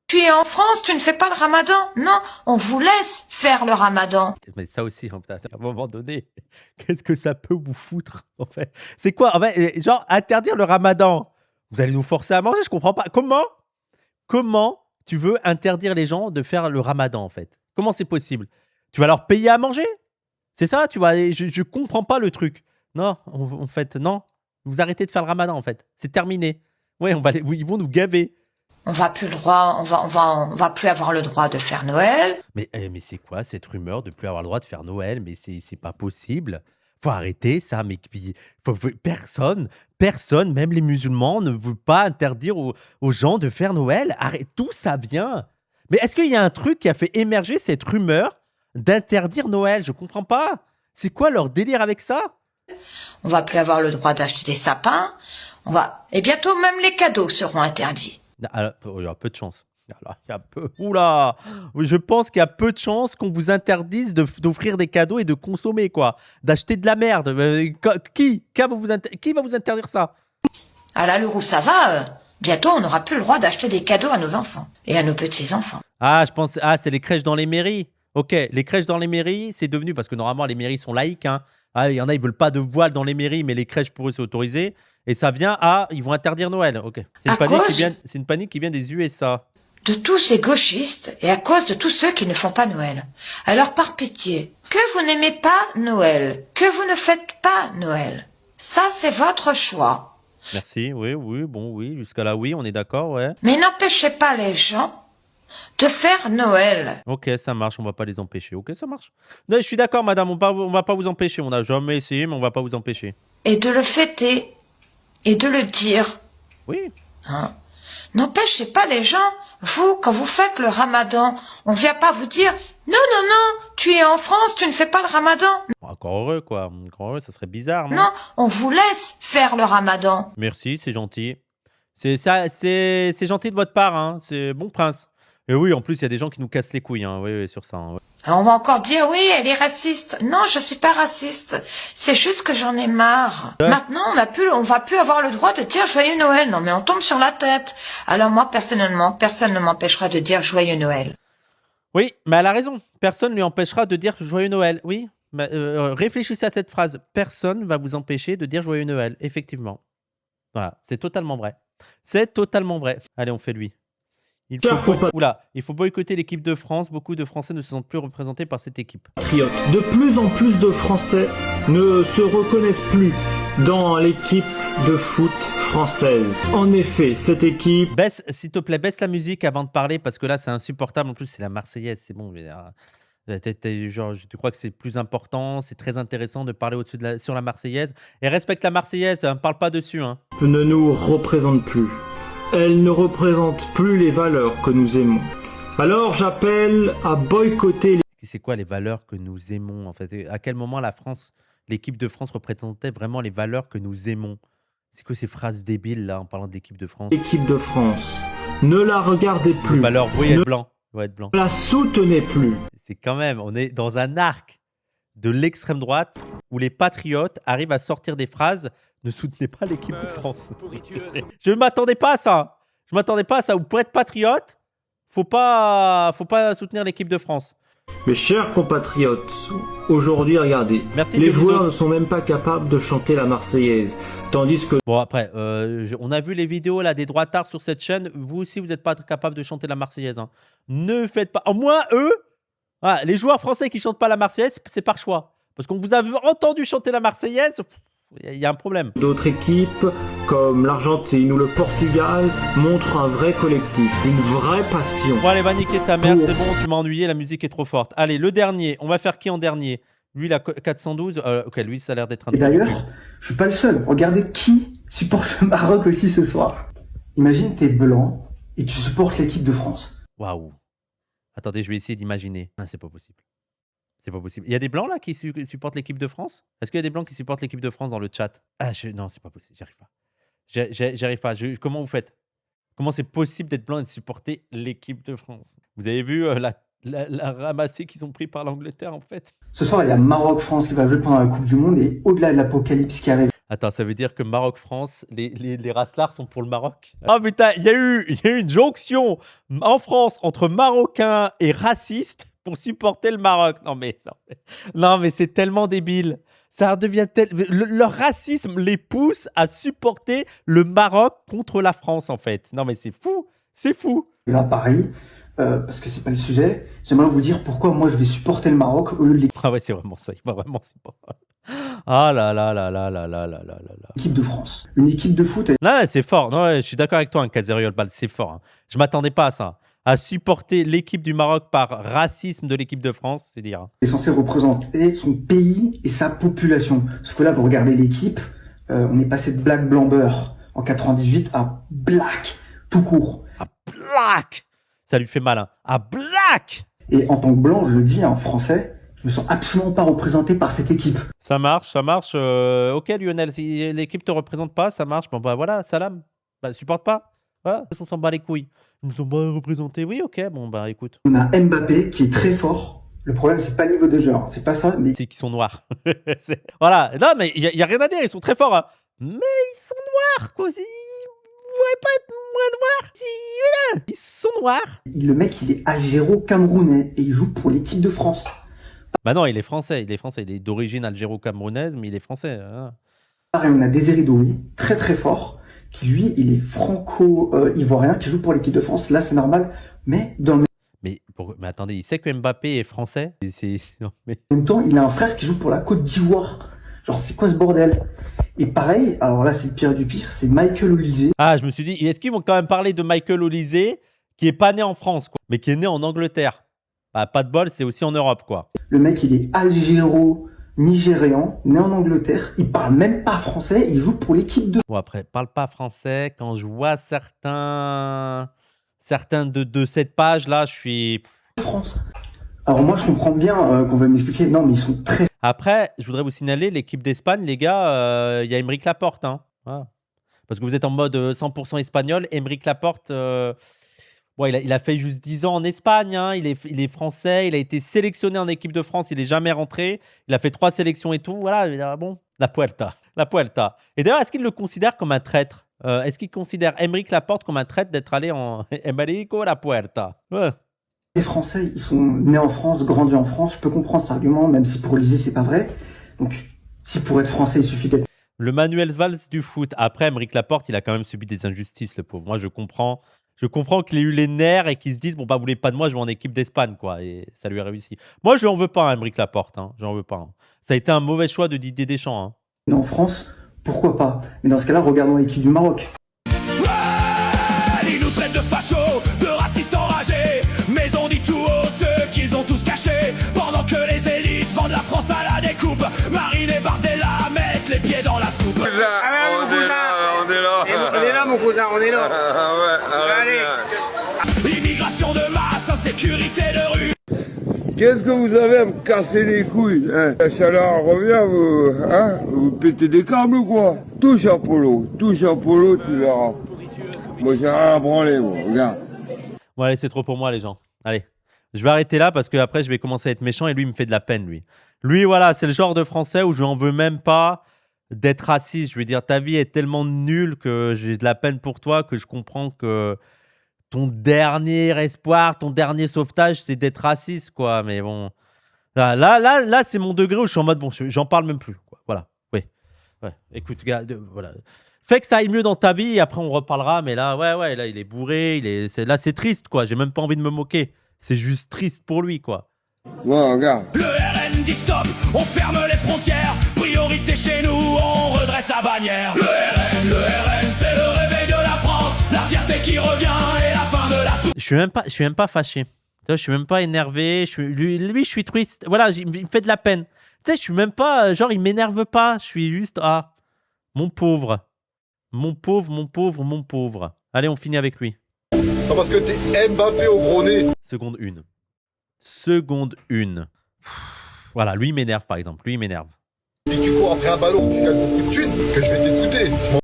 Tu es en France, tu ne fais pas le ramadan. Non, on vous laisse faire le ramadan. Mais ça aussi, à un moment donné, qu'est-ce que ça peut vous foutre, en fait? C'est quoi, en fait, genre, interdire le ramadan? Vous allez nous forcer à manger, je comprends pas. Comment tu veux interdire les gens de faire le ramadan, en fait? Comment c'est possible? Tu vas leur payer à manger? C'est ça? Je comprends pas le truc. Non, en fait, non. Vous arrêtez de faire le ramadan, en fait. C'est terminé. Ouais, ils vont nous gaver. On va plus on va plus avoir le droit de faire Noël. Mais c'est quoi cette rumeur de plus avoir le droit de faire Noël? Mais c'est pas possible. Faut arrêter ça. Mais personne, même les musulmans, ne veut pas interdire aux gens de faire Noël. Arrête, tout ça vient. Mais est-ce qu'il y a un truc qui a fait émerger cette rumeur d'interdire Noël? Je comprends pas. C'est quoi leur délire avec ça? On va plus avoir le droit d'acheter des sapins. Et bientôt même les cadeaux seront interdits. Alors, il y a peu de chance. Oula! Je pense qu'il y a peu de chances qu'on vous interdise d'offrir des cadeaux et de consommer, quoi. D'acheter de la merde. Qui va vous interdire ça? Ah là, le roux, ça va. Bientôt, on n'aura plus le droit d'acheter des cadeaux à nos enfants et à nos petits-enfants. C'est les crèches dans les mairies. Ok, les crèches dans les mairies, c'est devenu, parce que normalement, les mairies sont laïques, hein. Il y en a, ils veulent pas de voile dans les mairies, mais les crèches, pour eux, c'est autorisé. Et ça vient ils vont interdire Noël. Ok. C'est une panique qui vient des USA. De tous ces gauchistes et à cause de tous ceux qui ne font pas Noël. Alors par pitié, que vous n'aimez pas Noël, que vous ne faites pas Noël, ça c'est votre choix. Merci, oui, jusqu'à là, oui, on est d'accord, ouais. Mais n'empêchez pas les gens de faire Noël. Ok, ça marche, on va pas les empêcher. Ok, ça marche. Non, je suis d'accord, madame, on va pas vous empêcher. On n'a jamais essayé, mais on va pas vous empêcher. Et de le fêter, et de le dire. Oui. Hein? N'empêchez pas les gens. Vous, quand vous faites le ramadan, on vient pas vous dire « Non, tu es en France, tu ne fais pas le ramadan. » Encore heureux, quoi. Encore heureux, ça serait bizarre, non? Non, on vous laisse faire le ramadan. Merci, c'est gentil. C'est gentil de votre part, hein. C'est bon prince. Et oui, en plus, il y a des gens qui nous cassent les couilles, hein. Oui, sur ça. Hein. On va encore dire « Oui, elle est raciste. » Non, je suis pas raciste. C'est juste que j'en ai marre. Maintenant, on va plus avoir le droit de dire « Joyeux Noël ». Non, mais on tombe sur la tête. Alors moi, personnellement, personne ne m'empêchera de dire « Joyeux Noël ». Oui, mais elle a raison. Personne ne lui empêchera de dire « Joyeux Noël ». Oui, mais, réfléchissez à cette phrase. Personne va vous empêcher de dire « Joyeux Noël ». Effectivement. Voilà, c'est totalement vrai. C'est totalement vrai. Allez, on fait lui. Il faut boycotter l'équipe de France. Beaucoup de Français ne se sentent plus représentés par cette équipe. De plus en plus de Français ne se reconnaissent plus dans l'équipe de foot française. En effet, cette équipe... S'il te plaît, baisse la musique avant de parler parce que là, c'est insupportable. En plus, c'est la Marseillaise. C'est bon. Tu crois que c'est plus important, c'est très intéressant de parler sur la Marseillaise. Et respecte la Marseillaise, ne parle pas dessus. Hein. Ne nous représente plus. Elle ne représente plus les valeurs que nous aimons. Alors j'appelle à boycotter... C'est quoi les valeurs que nous aimons en fait? À quel moment l'équipe de France représentait vraiment les valeurs que nous aimons? C'est quoi ces phrases débiles là en parlant d'équipe de France? L'équipe de France, ne la regardez plus. Les valeurs, oui, être blanc. Ne la soutenez plus. C'est quand même, on est dans un arc de l'extrême droite où les patriotes arrivent à sortir des phrases. Ne soutenez pas l'équipe de France. Je ne m'attendais pas à ça. Ou pour être patriote, faut pas soutenir l'équipe de France. Mes chers compatriotes, aujourd'hui, regardez, les joueurs ne sont même pas capables de chanter la Marseillaise, tandis que... Bon, après, on a vu les vidéos là des droitards sur cette chaîne. Vous aussi, vous n'êtes pas capable de chanter la Marseillaise. Hein. Ne faites pas... Au moins, eux, les joueurs français qui ne chantent pas la Marseillaise, c'est par choix. Parce qu'on vous a entendu chanter la Marseillaise... Il y a un problème. D'autres équipes, comme l'Argentine ou le Portugal, montrent un vrai collectif, une vraie passion. Bon, allez, va niquer ta mère, c'est bon, tu m'as ennuyé, la musique est trop forte. Allez, le dernier, on va faire qui en dernier? Lui, la 412, ok, lui, ça a l'air d'être un... Et d'ailleurs, je suis pas le seul. Regardez qui supporte le Maroc aussi ce soir. Imagine, t'es blanc et tu supportes l'équipe de France. Waouh. Attendez, je vais essayer d'imaginer. Non, c'est pas possible. C'est pas possible. Il y a des blancs là qui supportent l'équipe de France? Est-ce qu'il y a des blancs qui supportent l'équipe de France dans le chat? Non, c'est pas possible. J'arrive pas. Comment vous faites? Comment c'est possible d'être blanc et de supporter l'équipe de France? Vous avez vu la ramassée qu'ils ont pris par l'Angleterre en fait? Ce soir, il y a Maroc-France qui va jouer pendant la Coupe du Monde et au-delà de l'apocalypse qui arrive. Attends, ça veut dire que Maroc-France, les racelards sont pour le Maroc? Ah putain, il y a eu une jonction en France entre Marocains et racistes pour supporter le Maroc. Non mais c'est tellement débile. Ça devient leur racisme les pousse à supporter le Maroc contre la France, en fait. Non, mais c'est fou. C'est fou. Là, pareil, parce que c'est pas le sujet, j'aimerais vous dire pourquoi moi je vais supporter le Maroc au lieu de l'équipe. Ah ouais, c'est vraiment ça. Il va vraiment supporter. Ah là là là là là là là là là. L'équipe de France. Une équipe de foot. Non, c'est fort. Non, je suis d'accord avec toi, hein, Kazeriol Bal, c'est fort. Hein. Je m'attendais pas à ça. À supporter l'équipe du Maroc par racisme de l'équipe de France, c'est dire. Il est censé représenter son pays et sa population. Sauf que là, vous regardez l'équipe, on est passé de Black Blanc Beurre en 98 à Black tout court. À Black. Ça lui fait mal. Hein. À Black. Et en tant que blanc, je le dis, en français, je me sens absolument pas représenté par cette équipe. Ça marche, ça marche. Ok, Lionel, si l'équipe te représente pas, ça marche. Bon, bah voilà, salam. Bah, supporte pas. Voilà, on s'en bat les couilles. Ils me sont pas représentés. Oui, ok, bon, bah écoute. On a Mbappé qui est très fort. Le problème, c'est pas le niveau de jeu, hein. C'est pas ça, mais. C'est qu'ils sont noirs. Voilà. Non, mais il y a rien à dire, ils sont très forts. Hein. Mais ils sont noirs, quoi. Ils pourraient pas être moins noirs. Ils sont noirs. Le mec, il est algéro-camerounais et il joue pour l'équipe de France. Bah non, il est français. Il est d'origine algéro-camerounaise, mais il est français. Hein. Pareil, on a Désiré Doué, très très fort, qui lui, il est franco-ivoirien, qui joue pour l'équipe de France. Là, c'est normal, mais dans le mais attendez, il sait que Mbappé est français. Non, mais... En même temps, il a un frère qui joue pour la Côte d'Ivoire. Genre, c'est quoi ce bordel? Et pareil, alors là, c'est le pire du pire, c'est Michael Olise. Ah, je me suis dit, est-ce qu'ils vont quand même parler de Michael Olise, qui est pas né en France, quoi, mais qui est né en Angleterre? Bah, pas de bol, c'est aussi en Europe, quoi. Le mec, il est algéro-nigérian, né en Angleterre. Il parle même pas français, il joue pour l'équipe de... Bon, après, parle pas français. Quand je vois certains de cette page-là, je suis... France. Alors moi, je comprends bien qu'on va m'expliquer. Non, mais ils sont très... Après, je voudrais vous signaler, l'équipe d'Espagne, les gars, il y a Aymeric Laporte. Hein. Voilà. Parce que vous êtes en mode 100% espagnol. Aymeric Laporte, bon, il a fait juste 10 ans en Espagne. Hein. Il est français. Il a été sélectionné en équipe de France. Il n'est jamais rentré. Il a fait 3 sélections et tout. Voilà, bon, la Puerta. Et d'ailleurs, est-ce qu'il le considère comme un traître? Est-ce qu'il considère Aymeric Laporte comme un traître d'être allé en Emerico la Puerta? Ouais. Les Français, ils sont nés en France, grandis en France. Je peux comprendre cet argument, même si pour Olise, c'est pas vrai. Donc, si pour être français, il suffit d'être... Le Manuel Valls du foot. Après, Aymeric Laporte, il a quand même subi des injustices, le pauvre. Moi, je comprends qu'il ait eu les nerfs et qu'il se dise, bon, bah, vous voulez pas de moi, je vais en équipe d'Espagne, quoi. Et ça lui a réussi. Moi, je lui en veux pas, Aymeric Laporte. Hein. J'en veux pas. Hein. Ça a été un mauvais choix de Didier Deschamps. Hein. En France, pourquoi pas? Mais dans ce cas-là, regardons l'équipe du Maroc. Ils nous traitent de fachos, de racistes enragés. Mais on dit tout haut ceux qu'ils ont tous cachés. Pendant que les élites vendent la France à la découpe, Marine et Bardella mettent les pieds dans la soupe. On est là, mon cousin, on est là. Allez. Immigration de masse, insécurité de rue. Qu'est-ce que vous avez à me casser les couilles, hein? La chaleur revient, vous pétez des câbles ou quoi? Touche un polo, tu verras. Moi, j'ai rien à branler, moi, regarde. Bon, allez, c'est trop pour moi, les gens. Allez, je vais arrêter là parce que après je vais commencer à être méchant et lui, il me fait de la peine, lui. Lui, voilà, c'est le genre de Français où je n'en veux même pas d'être raciste. Je veux dire, ta vie est tellement nulle que j'ai de la peine pour toi, que je comprends que ton dernier espoir, ton dernier sauvetage, c'est d'être raciste, quoi. Mais bon, là, c'est mon degré où je suis en mode, bon, j'en parle même plus, quoi. Voilà, oui. Ouais. Écoute, gars, voilà. Fais que ça aille mieux dans ta vie et après on reparlera. Mais là, là, il est bourré. Là, c'est triste, quoi. J'ai même pas envie de me moquer. C'est juste triste pour lui, quoi. Ouais, regarde. Le RN dit stop, on ferme les frontières. Priorité chez nous, on redresse la bannière. Le RN, c'est le réveil de la France. La fierté qui revient et la fin de la soupe. Je suis même pas fâché. Je suis même pas énervé. Lui, je suis triste. Voilà, il me fait de la peine. Tu sais, je suis même pas... Genre, il m'énerve pas. Je suis juste... Ah, mon pauvre. Mon pauvre. Allez, on finit avec lui. Non, parce que t'es Mbappé au gros nez. Seconde 1. Voilà, lui, il m'énerve, par exemple. Lui, il m'énerve. Et tu cours après un ballon, tu gagnes beaucoup de thunes, que je vais t'écouter. Je m'en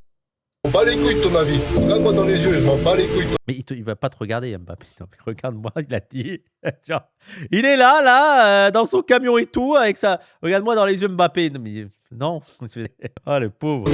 bats les couilles de ton avis. Regarde-moi dans les yeux, je m'en bats les couilles. Mais il va pas te regarder, Mbappé. Non, mais regarde-moi, il a dit. Il est là, dans son camion et tout, avec ça. Regarde-moi dans les yeux, Mbappé. Non, mais Non. Oh, le pauvre.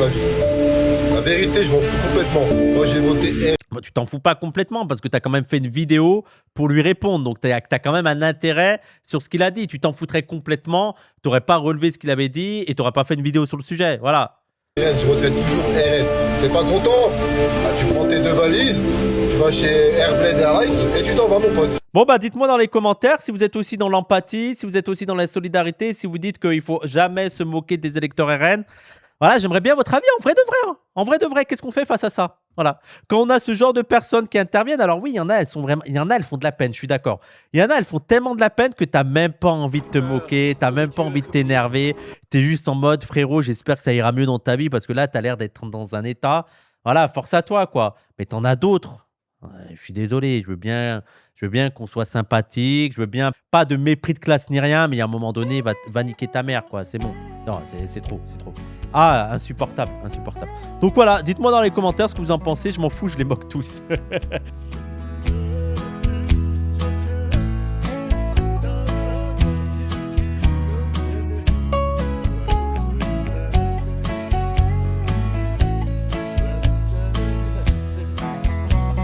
La vérité, je m'en fous complètement. Moi, j'ai voté. Bon, tu t'en fous pas complètement parce que tu as quand même fait une vidéo pour lui répondre. Donc, tu as quand même un intérêt sur ce qu'il a dit. Tu t'en foutrais complètement. Tu n'aurais pas relevé ce qu'il avait dit et tu n'aurais pas fait une vidéo sur le sujet. Voilà. RN, je voterai toujours RN. T'es pas content? Bah, tu prends tes 2 valises, tu vas chez Airblade Airlines et tu t'en vas, mon pote. Bon, bah, dites-moi dans les commentaires si vous êtes aussi dans l'empathie, si vous êtes aussi dans la solidarité, si vous dites qu'il faut jamais se moquer des électeurs RN. Voilà, j'aimerais bien votre avis en vrai de vrai. Hein. En vrai de vrai, qu'est-ce qu'on fait face à ça? Voilà. Quand on a ce genre de personnes qui interviennent, alors oui, il y en a, elles font de la peine, je suis d'accord. Il y en a, elles font tellement de la peine que t'as même pas envie de te moquer, t'as même pas envie de t'énerver. T'es juste en mode, frérot, j'espère que ça ira mieux dans ta vie parce que là, t'as l'air d'être dans un état. Voilà, force à toi, quoi. Mais t'en as d'autres. Je suis désolé, je veux bien qu'on soit sympathique, je veux bien pas de mépris de classe ni rien, mais à un moment donné, va niquer ta mère, quoi. C'est bon. Non, c'est trop, c'est trop. Ah, insupportable, insupportable. Donc voilà, dites-moi dans les commentaires ce que vous en pensez. Je m'en fous, je les moque tous.